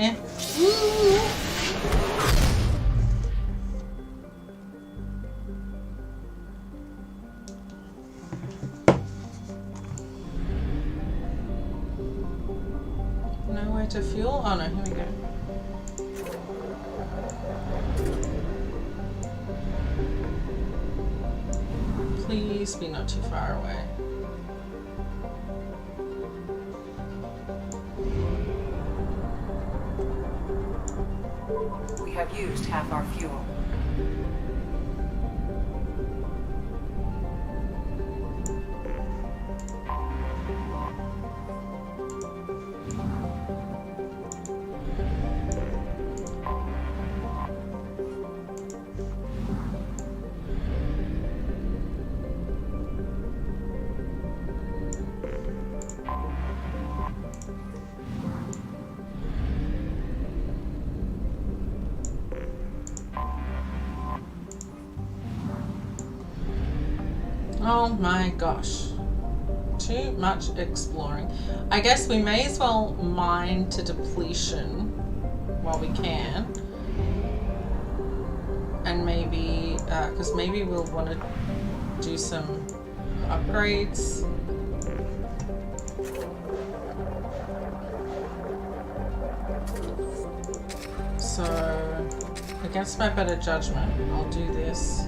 there. Woo. Nowhere to fuel? Oh no, here we go. Please be not too far away. We have used half our fuel. Oh my gosh. Too much exploring. I guess we may as well mine to depletion while we can. And maybe, because maybe we'll want to do some upgrades. So, against my better judgment, I'll do this.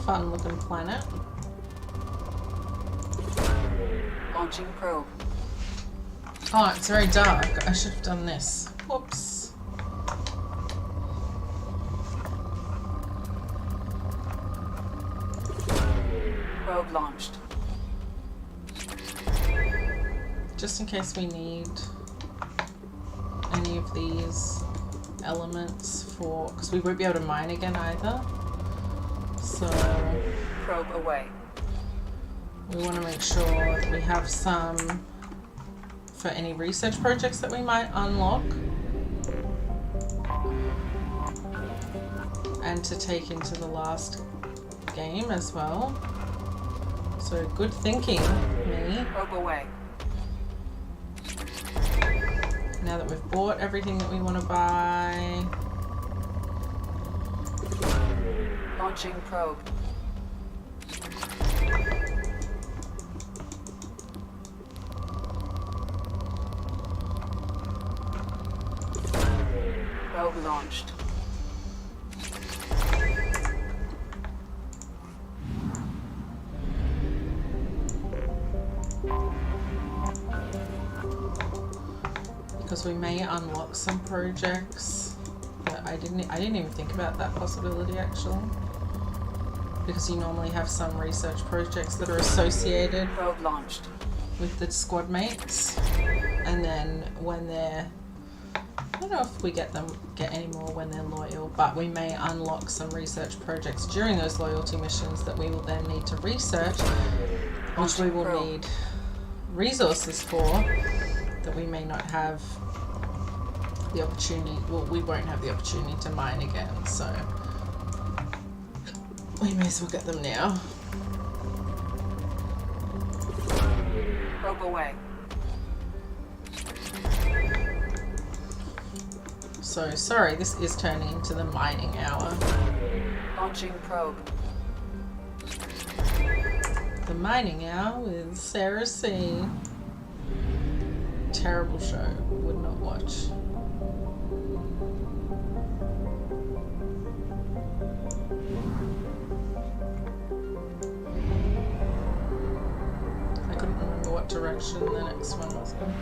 Fun looking planet. Launching probe. Oh, it's very dark. I should have done this. Whoops. Probe launched. Just in case we need any of these elements for, because we won't be able to mine again either. So probe away. We want to make sure that we have some for any research projects that we might unlock and to take into the last game as well. So good thinking, me. Probe away. Now that we've bought everything that we want to buy. Launching probe. Probe launched. Because we may unlock some projects that I didn't even think about that possibility actually. Because you normally have some research projects that are associated probe launched with the squad mates, and then when they're, I don't know if we get any more when they're loyal, but we may unlock some research projects during those loyalty missions that we will then need to research, which we will need resources for, that we may not have the opportunity, well, we won't have the opportunity to mine again, so we may as well get them now. Probe away. So, sorry, this is turning into the mining hour. Launching probe. The mining hour with Sarah C. Terrible show. Would not watch. I couldn't remember what direction the next one was going.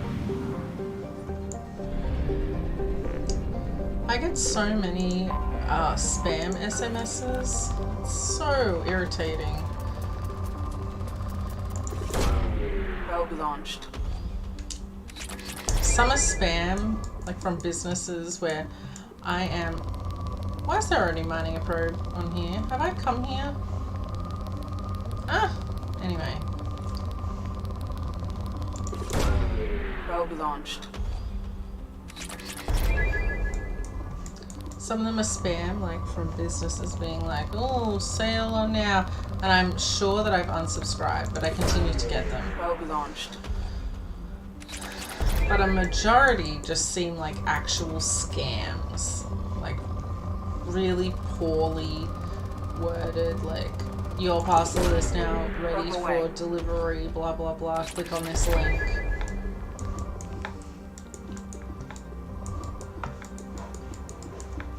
I get so many spam SMSs. It's so irritating. Probe launched. Some are spam, like from businesses where I am. Why is there already mining a probe on here? Have I come here? Anyway. Probe launched. Some of them are spam, like from businesses being like, oh, sale on now. And I'm sure that I've unsubscribed, but I continue to get them. Probe launched. But a majority just seem like actual scams. Like really poorly worded, like your parcel is now ready for delivery, blah blah blah, click on this link.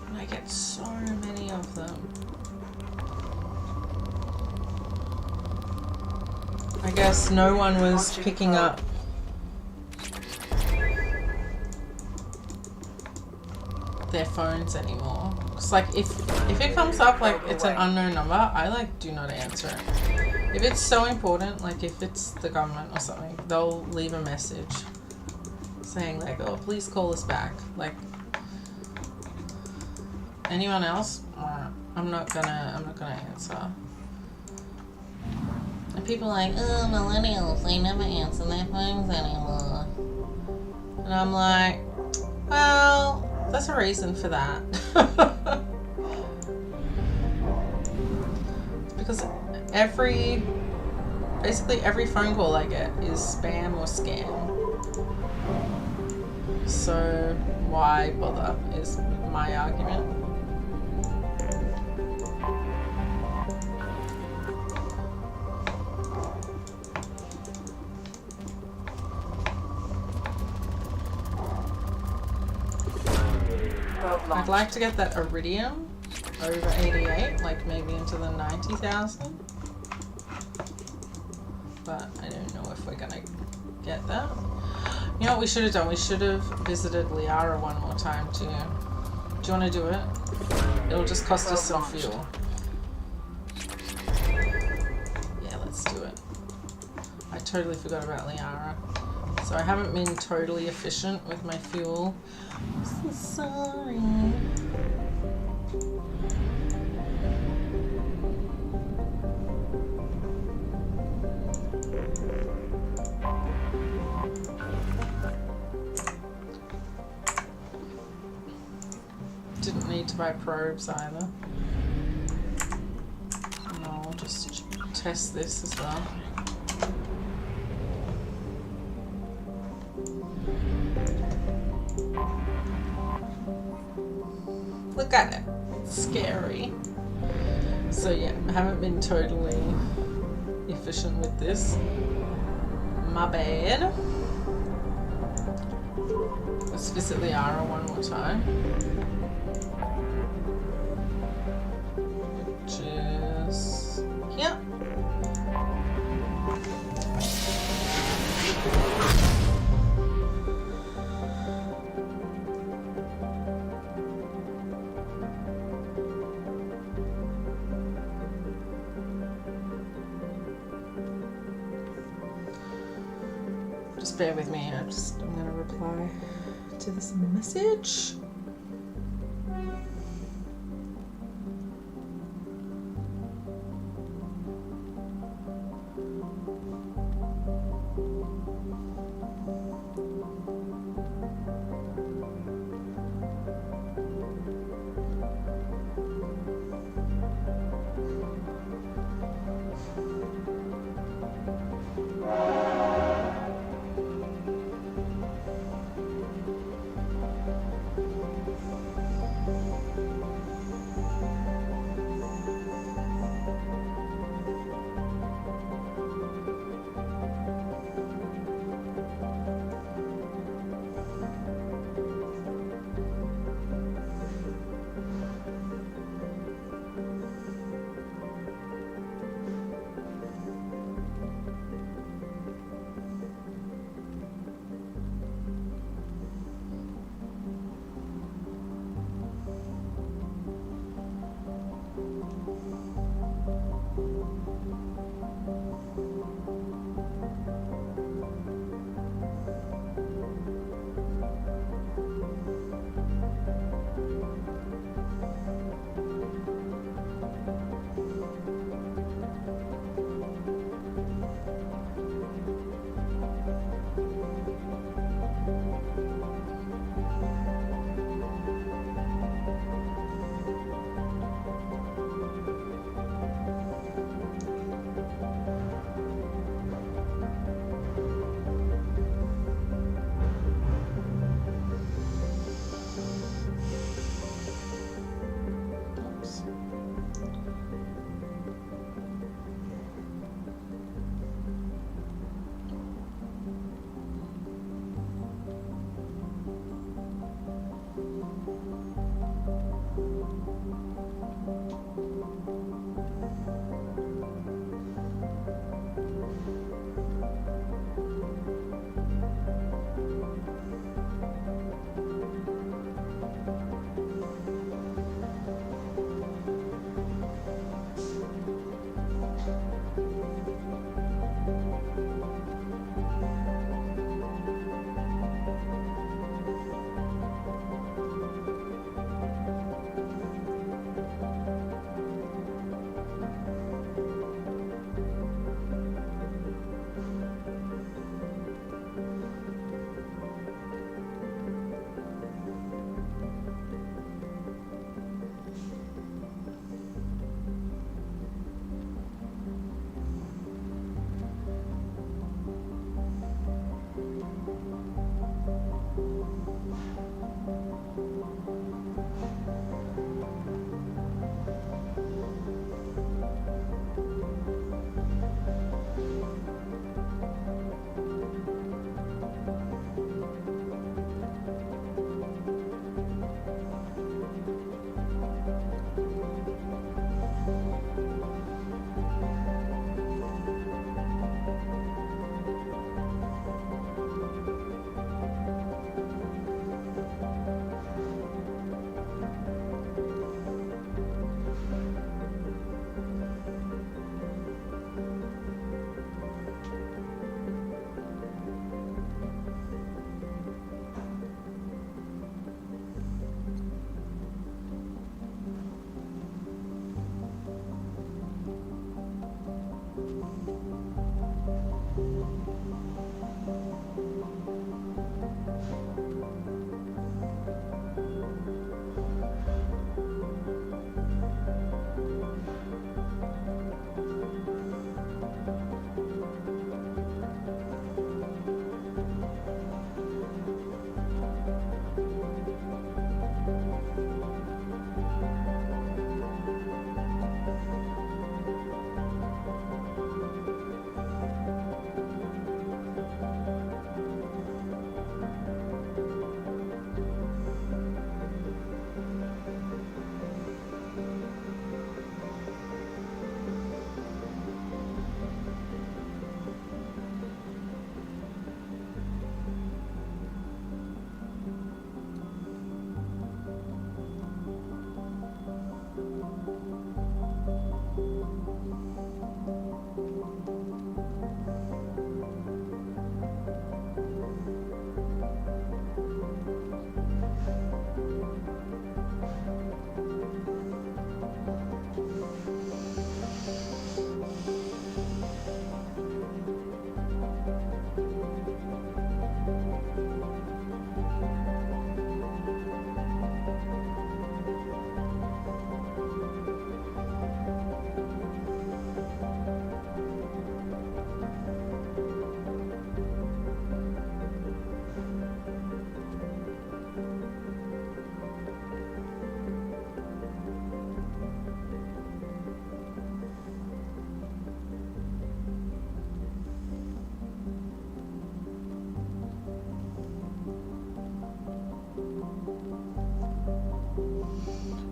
And I get so many of them. I guess no one was picking up their phones anymore. It's like if it comes up like it's an unknown number, I like do not answer it. If it's so important, like if it's the government or something, they'll leave a message saying like, oh, please call us back. Like anyone else, I'm not gonna answer. And people are like, oh, millennials, they never answer their phones anymore. And I'm like, well, there's a reason for that. Because basically every phone call I get is spam or scam. So why bother is my argument. I'd like to get that iridium over 88, like maybe into the 90,000. But I don't know if we're gonna get that. You know what we should have done? We should have visited Liara one more time too. Do you want to do it? It'll just cost us some fuel. Yeah, let's do it. I totally forgot about Liara. So I haven't been totally efficient with my fuel. I'm so sorry. Didn't need to buy probes either. And I'll just test this as well. Look at it. It's scary. So yeah, I haven't been totally efficient with this. My bad. Let's visit Liara one more time. Which is here. Just bear with me. I'm going to reply to this message.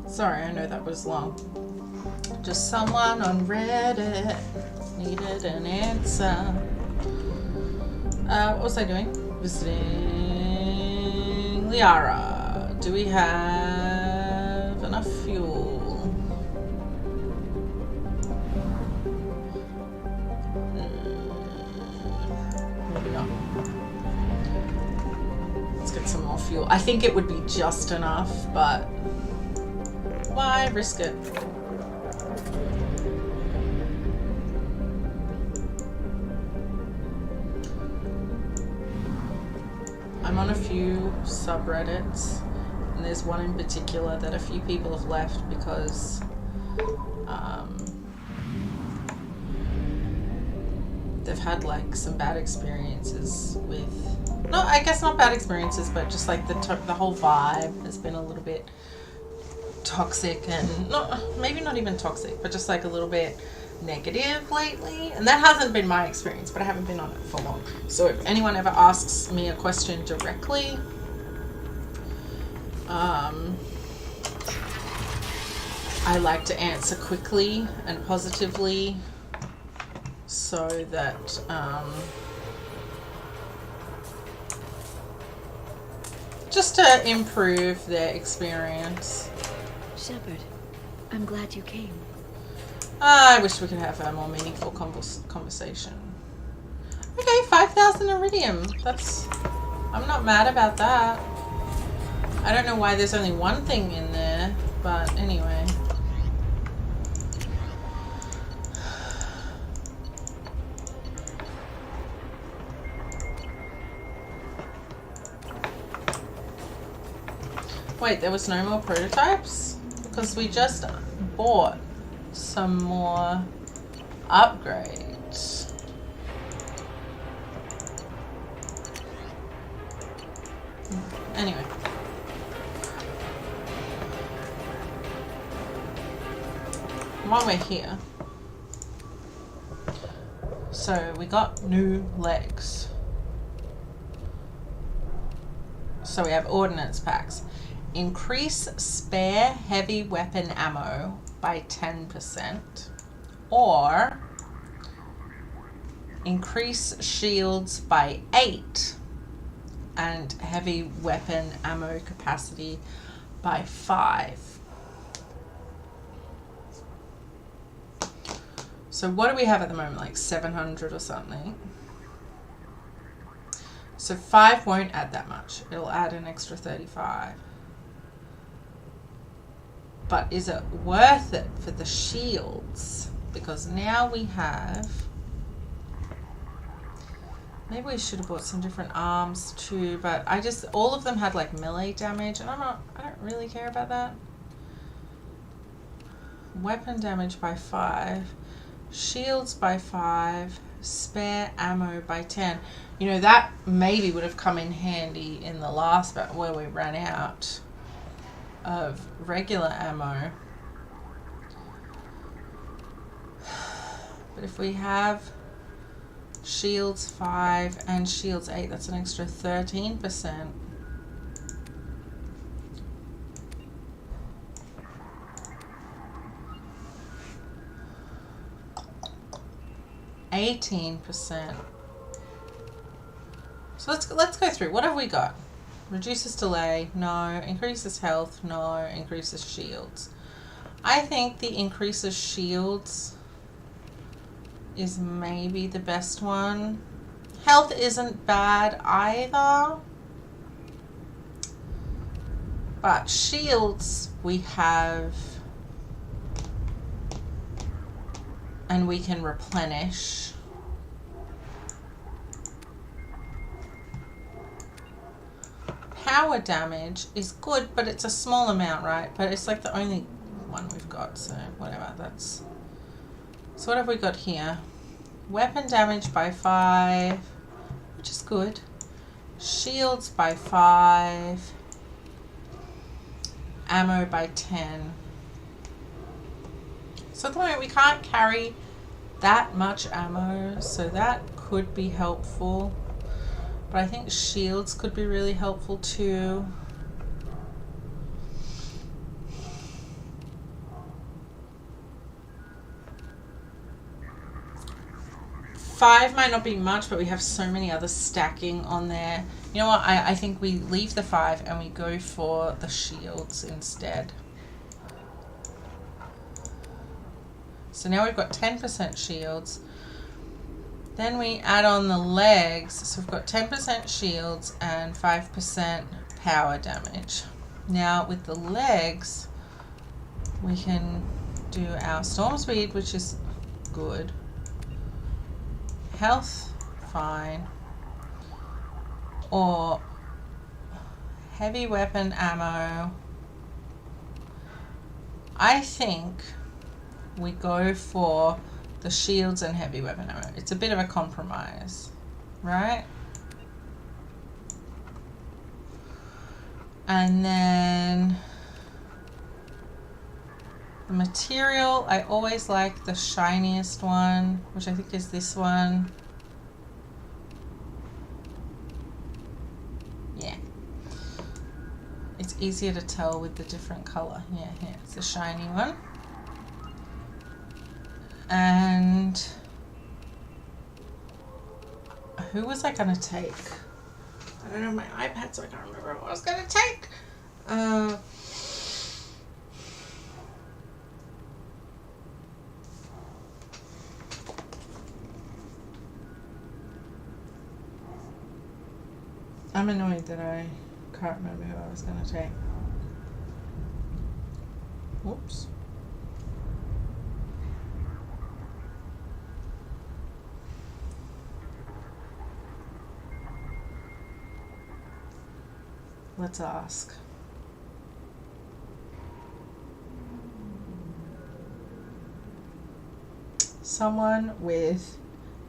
Sorry, I know that was long. Just someone on Reddit needed an answer. What was I doing? Visiting Liara. Do we have enough fuel? Maybe not. Let's get some more fuel. I think it would be just enough, but why risk it? I'm on a few subreddits, and there's one in particular that a few people have left because they've had like some bad experiences with, no, I guess not bad experiences, but just like the whole vibe has been a little bit toxic, and maybe not even toxic, but just like a little bit negative lately. And that hasn't been my experience, but I haven't been on it for long. So if anyone ever asks me a question directly, I like to answer quickly and positively so that just to improve their experience. Shepard, I'm glad you came. I wish we could have a more meaningful conversation. Okay, 5,000 iridium. I'm not mad about that. I don't know why there's only one thing in there, but anyway. Wait, there was no more prototypes? Because we just bought some more upgrades. Anyway. While we're here. So we got new legs. So we have ordnance packs. Increase spare heavy weapon ammo by 10%, or increase shields by 8 and heavy weapon ammo capacity by 5. So what do we have at the moment, like 700 or something? So 5 won't add that much. It'll add an extra 35. But is it worth it for the shields? Because now we have... Maybe we should have bought some different arms too, but all of them had like melee damage, and I don't really care about that. Weapon damage by 5, shields by 5, spare ammo by 10. You know, that maybe would have come in handy in the last bit where we ran out of regular ammo. But if we have shields 5 and shields 8, that's an extra 13%. %. So let's go through. What have we got? Reduces delay, no. Increases health, no. Increases shields. I think the increases shields is maybe the best one. Health isn't bad either. But shields we have, and we can replenish. Power damage is good, but it's a small amount, right? But it's like the only one we've got, so whatever. So what have we got here? Weapon damage by 5, which is good. Shields by 5. Ammo by 10. So at the moment we can't carry that much ammo, so that could be helpful. But I think shields could be really helpful too. Five might not be much, but we have so many others stacking on there. You know what? I think we leave the 5 and we go for the shields instead. So now we've got 10% shields. Then we add on the legs, so we've got 10% shields and 5% power damage. Now with the legs, we can do our storm speed, which is good. Health, fine. Or heavy weapon ammo. I think we go for the shields and heavy weapon ammo. It's a bit of a compromise, right? And then the material, I always like the shiniest one, which I think is this one. Yeah. It's It's easier to tell with the different color. Yeah, here it's the shiny one. And who was I gonna take? I don't know my iPad, so I can't remember what I was gonna take. I'm annoyed that I can't remember who I was gonna take. Whoops. Let's ask. Someone with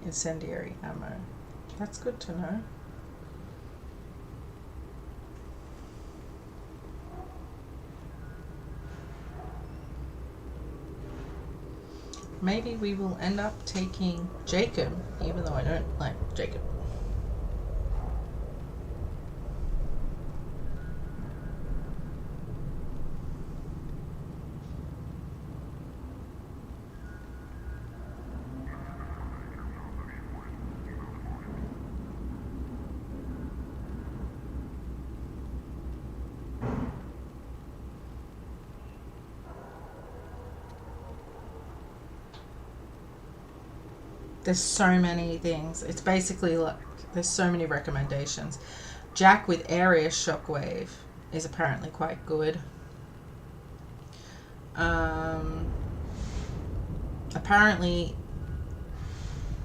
incendiary ammo. That's good to know. Maybe we will end up taking Jacob, even though I don't like Jacob. There's so many things. It's basically like there's so many recommendations. Jack with area shockwave is apparently quite good. Apparently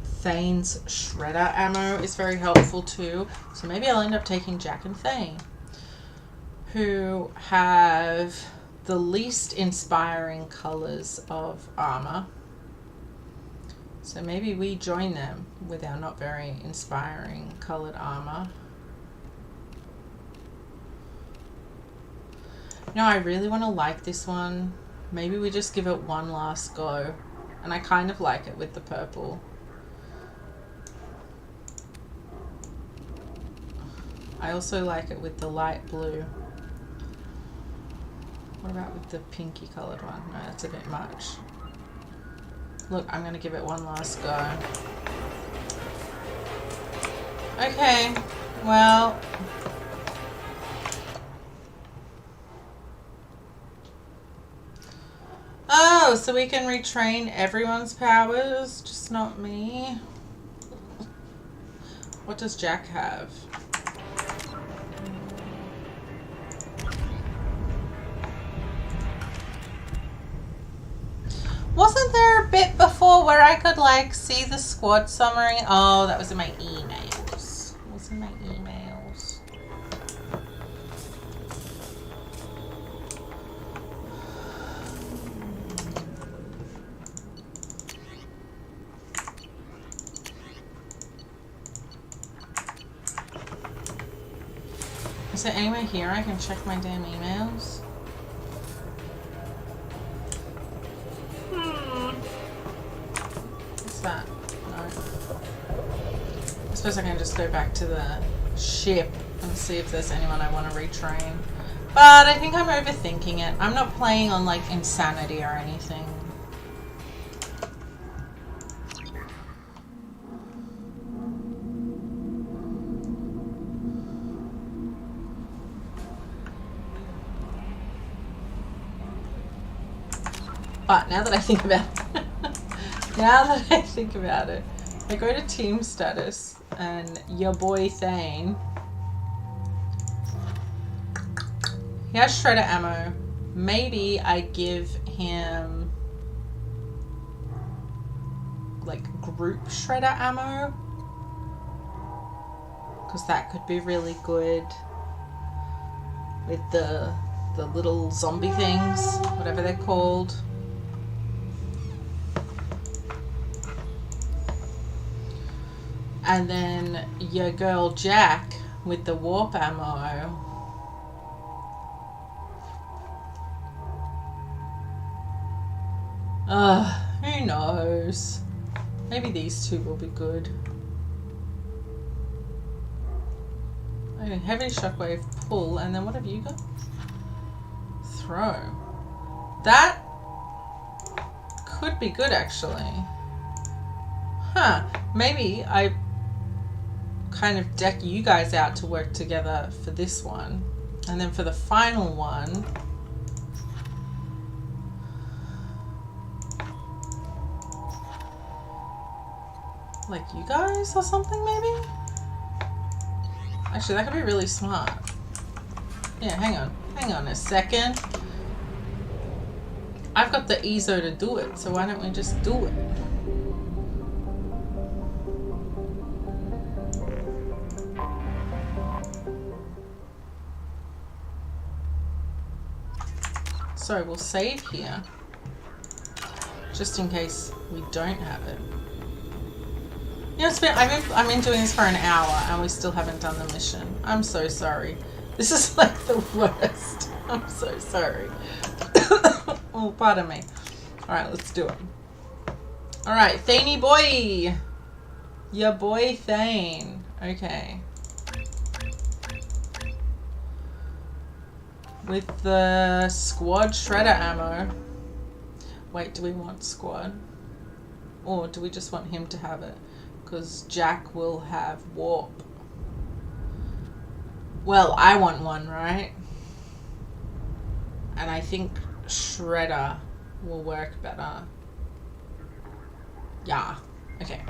Thane's shredder ammo is very helpful too. So maybe I'll end up taking Jack and Thane, who have the least inspiring colors of armor. So maybe we join them with our not very inspiring colored armor. No, I really want to like this one. Maybe we just give it one last go. And I kind of like it with the purple. I also like it with the light blue. What about with the pinky colored one? No, that's a bit much. Look, I'm going to give it one last go. Okay, well. Oh, so we can retrain everyone's powers, just not me. What does Jack have? Wasn't there a bit before where I could like see the squad summary? Oh, that was in my emails. It was in my emails. Is there anywhere here I can check my damn emails? That? No. I suppose I can just go back to the ship and see if there's anyone I want to retrain. But I think I'm overthinking it. I'm not playing on like insanity or anything. But now that I think about it, now that I think about it, I go to team status and your boy Thane, he has shredder ammo. Maybe I give him like group shredder ammo, because that could be really good with the little zombie things, whatever they're called. And then your girl Jack with the warp ammo. Who knows? Maybe these two will be good. Okay, heavy shockwave pull, and then what have you got? throw. That could be good, actually. Huh. Maybe I kind of deck you guys out to work together for this one. And then for the final one... like you guys or something, maybe? Actually, that could be really smart. Yeah, hang on a second. I've got the EZO to do it, so why don't we just do it? So we'll save here, just in case we don't have it. You know, it's been, I've been doing this for an hour and we still haven't done the mission. I'm so sorry. This is like the worst. I'm so sorry. Oh, pardon me. Alright, let's do it. Alright, Thaney boy! Your boy Thane. Okay. With the squad shredder ammo. Wait, do we want squad? Or do we just want him to have it? Because Jack will have warp. Well, I want one, right? And I think shredder will work better. Yeah. Okay.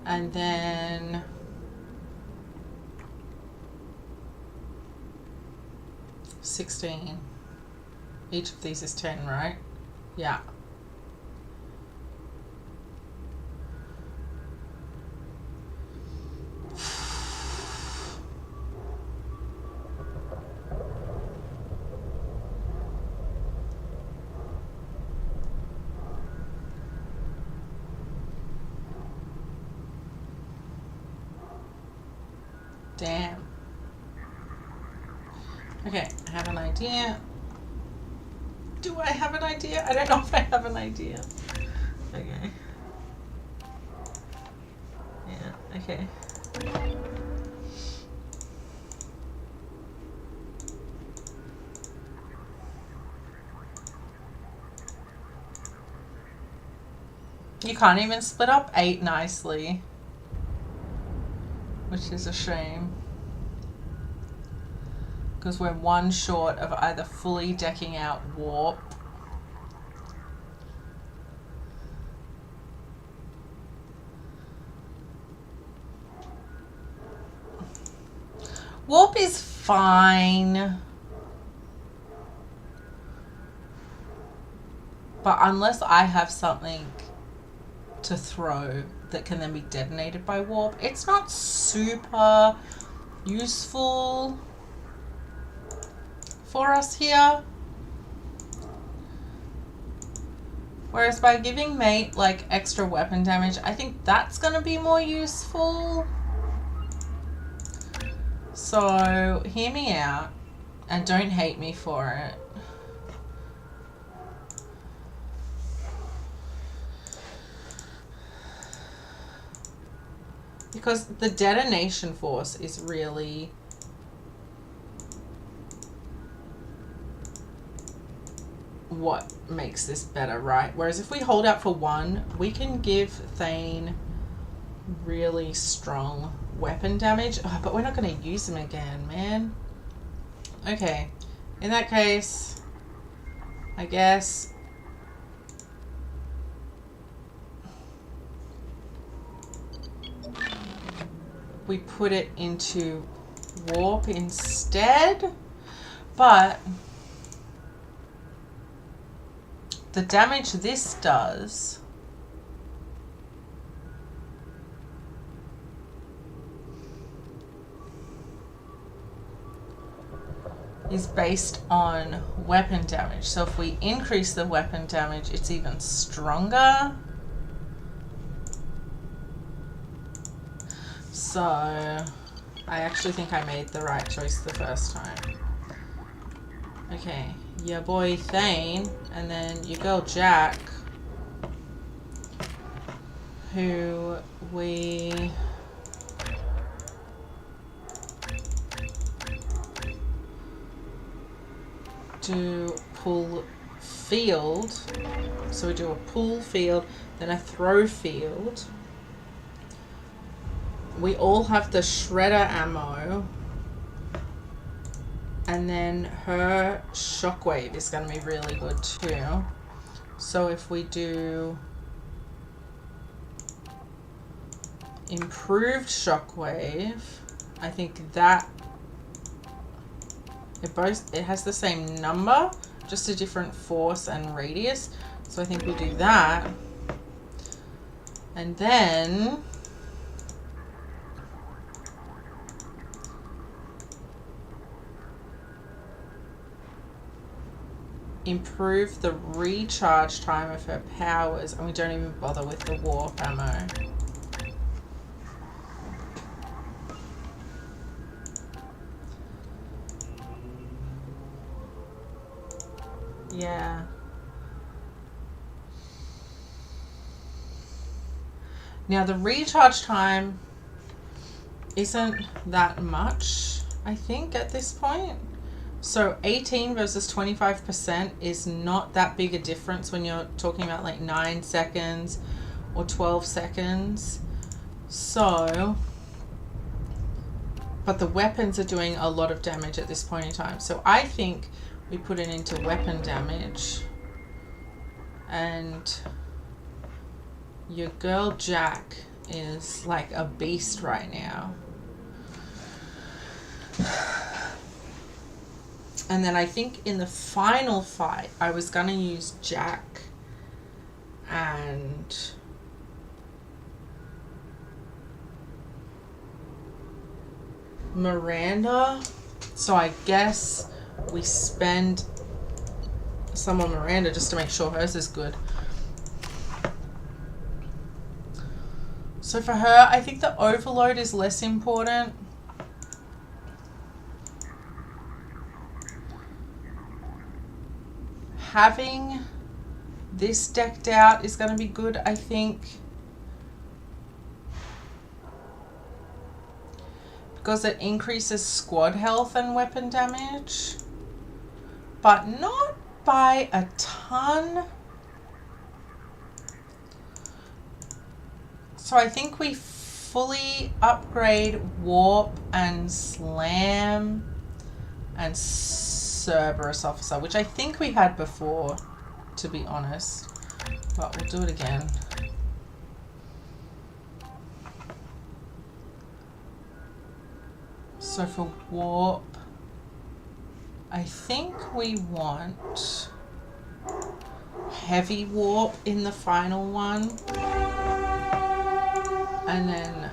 And then... 16. Each of these is 10, right? Yeah. Damn. Okay, I have an idea. Do I have an idea? I don't know if I have an idea. Okay. Yeah, okay. You can't even split up 8 nicely, which is a shame. Because we're one short of either fully decking out warp warp is fine, but unless I have something to throw that can then be detonated by warp, it's not super useful for us here. Whereas by giving mate like extra weapon damage, I think that's gonna be more useful. So hear me out and don't hate me for it. Because the detonation force is really what makes this better, right? Whereas if we hold out for 1, we can give Thane really strong weapon damage. Oh, but we're not going to use him again, man. Okay. In that case, I guess we put it into warp instead. But the damage this does is based on weapon damage. So if we increase the weapon damage, it's even stronger. So I actually think I made the right choice the first time. Okay, your boy Thane, and then your girl Jack, who we do pull field. So we do a pull field, then a throw field. We all have the shredder ammo. And then her shockwave is going to be really good too. So if we do improved shockwave, I think that it has the same number, just a different force and radius. So I think we do that. And then improve the recharge time of her powers, and we don't even bother with the warp ammo. Yeah. Now the recharge time isn't that much, I think, at this point. So 18 versus 25% is not that big a difference when you're talking about like 9 seconds or 12 seconds. So, but the weapons are doing a lot of damage at this point in time. So I think we put it into weapon damage. And your girl Jack is like a beast right now. And then I think in the final fight, I was going to use Jack and Miranda. So I guess we spend some on Miranda just to make sure hers is good. So for her, I think the overload is less important. Having this decked out is going to be good, I think. Because it increases squad health and weapon damage. But not by a ton. So I think we fully upgrade Warp and Slam and Cerberus Officer, which I think we had before, to be honest. But we'll do it again. So for Warp, I think we want Heavy Warp in the final one. And then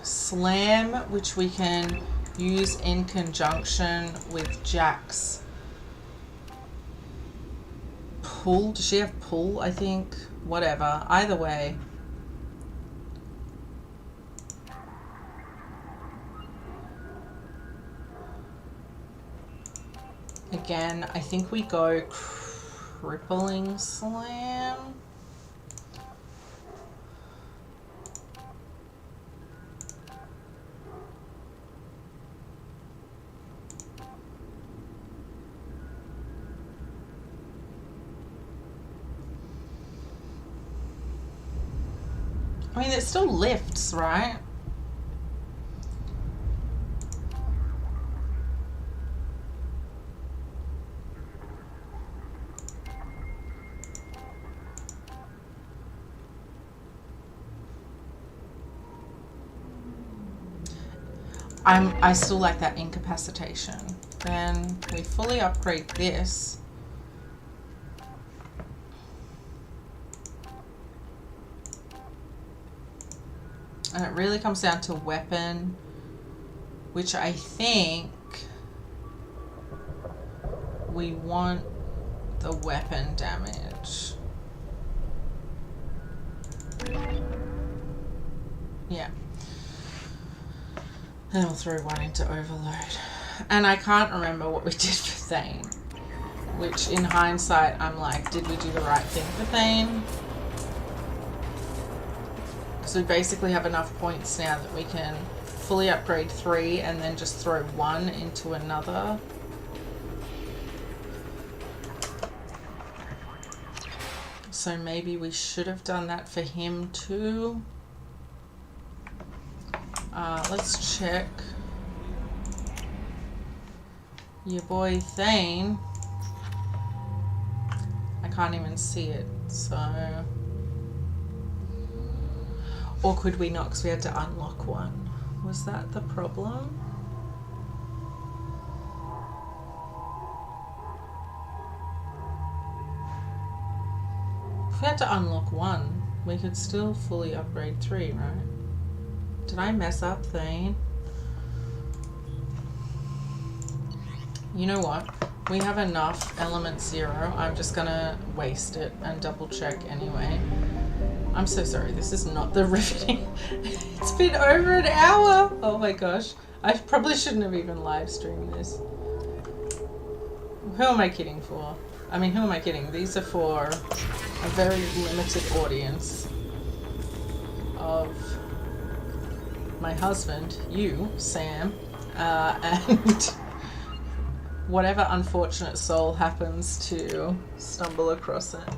Slam, which we can use in conjunction with Jack's pull. Does she have pull? I think. Whatever. Either way. Again, I think we go Crippling Slam. I mean, it still lifts, right? I still like that incapacitation. Then we fully upgrade this. And it really comes down to weapon, which I think we want the weapon damage. Yeah. And we'll throw one into overload. And I can't remember what we did for Thane. Which in hindsight, I'm like, did we do the right thing for Thane? So we basically have enough points now that we can fully upgrade 3 and then just throw 1 into another. So maybe we should have done that for him too. Let's check. Your boy Thane. I can't even see it, so... Or could we not, because we had to unlock one? Was that the problem? If we had to unlock one, we could still fully upgrade 3, right? Did I mess up, Thane? You know what? We have enough element 0. I'm just gonna waste it and double check anyway. I'm so sorry, this is not the riveting. It's been over an hour. Oh my gosh. I probably shouldn't have even live streamed this. Who am I kidding for? I mean, who am I kidding? These are for a very limited audience of my husband, you, Sam, and whatever unfortunate soul happens to stumble across it.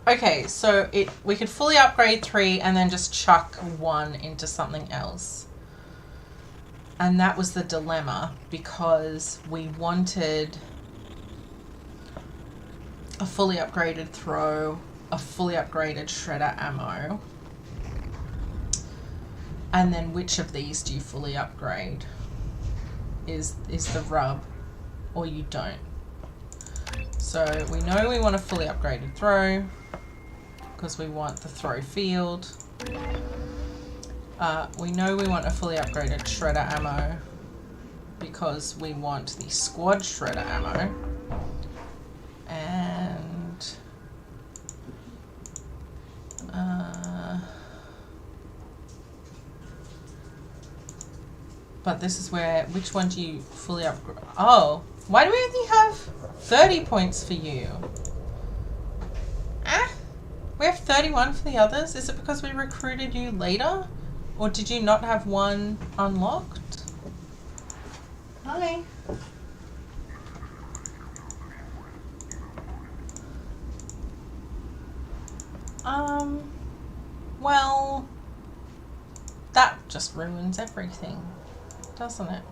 Okay, so we could fully upgrade 3 and then just chuck 1 into something else. And that was the dilemma, because we wanted a fully upgraded throw, a fully upgraded shredder ammo. And then which of these do you fully upgrade? Is the rub, or you don't. So we know we want a fully upgraded throw, because we want the throw field. We know we want a fully upgraded shredder ammo, because we want the squad shredder ammo. And but this is where, which one do you fully upgrade? Oh, why do we only have 30 points for you? We have 31 for the others? Is it because we recruited you later? Or did you not have one unlocked? Hi. Well, that just ruins everything, doesn't it?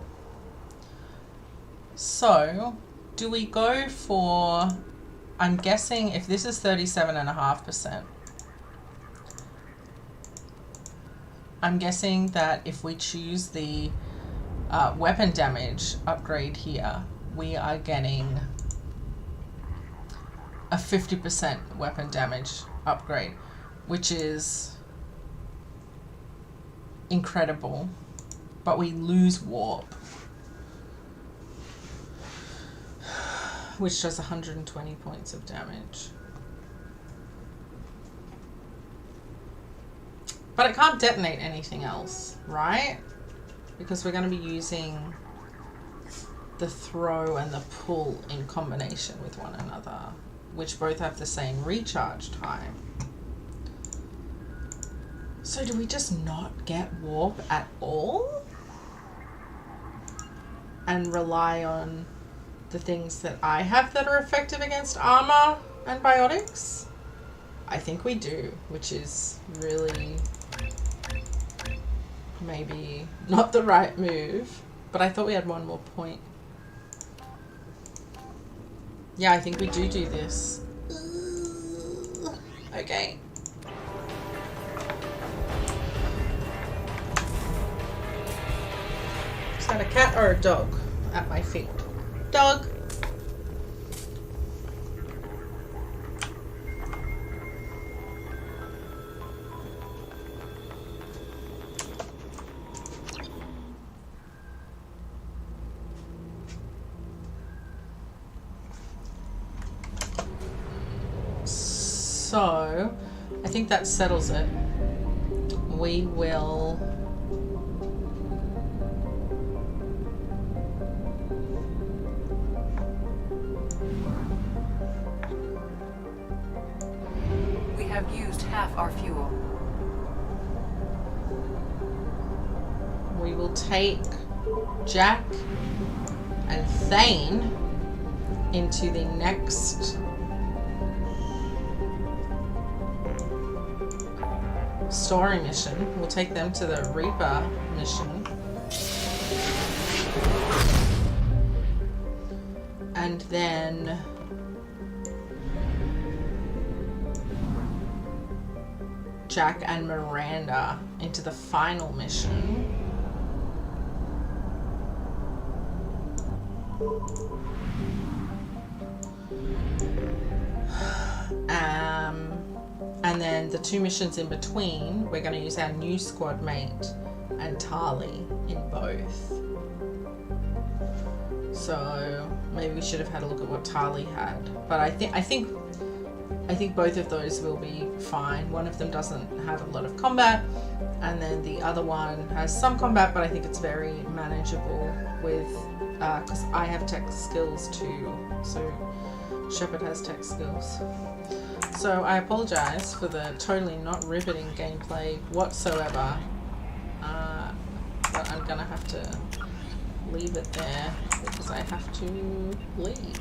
So, do we go for, I'm guessing if this is 37.5%, I'm guessing that if we choose the weapon damage upgrade here, we are getting a 50% weapon damage upgrade, which is incredible, but we lose warp, which does 120 points of damage. But it can't detonate anything else, right? Because we're going to be using the throw and the pull in combination with one another, which both have the same recharge time. So do we just not get warp at all? And rely on the things that I have that are effective against armor and biotics? I think we do, which is really maybe not the right move, but I thought we had one more point. Yeah, I think we do this. Okay. Is that a cat or a dog at my feet? Dog. So, I think that settles it. We will... We have used half our fuel. We will take Jack and Thane into the next story mission. We'll take them to the Reaper mission. And then Jack and Miranda into the final mission. And then the 2 missions in between, we're going to use our new squad mate and Tali in both. So maybe we should have had a look at what Tali had. But I think both of those will be fine. One of them doesn't have a lot of combat, and then the other one has some combat, but I think it's very manageable with because I have tech skills too. So Shepard has tech skills. So I apologize for the totally not riveting gameplay whatsoever, but I'm gonna have to leave it there because I have to leave.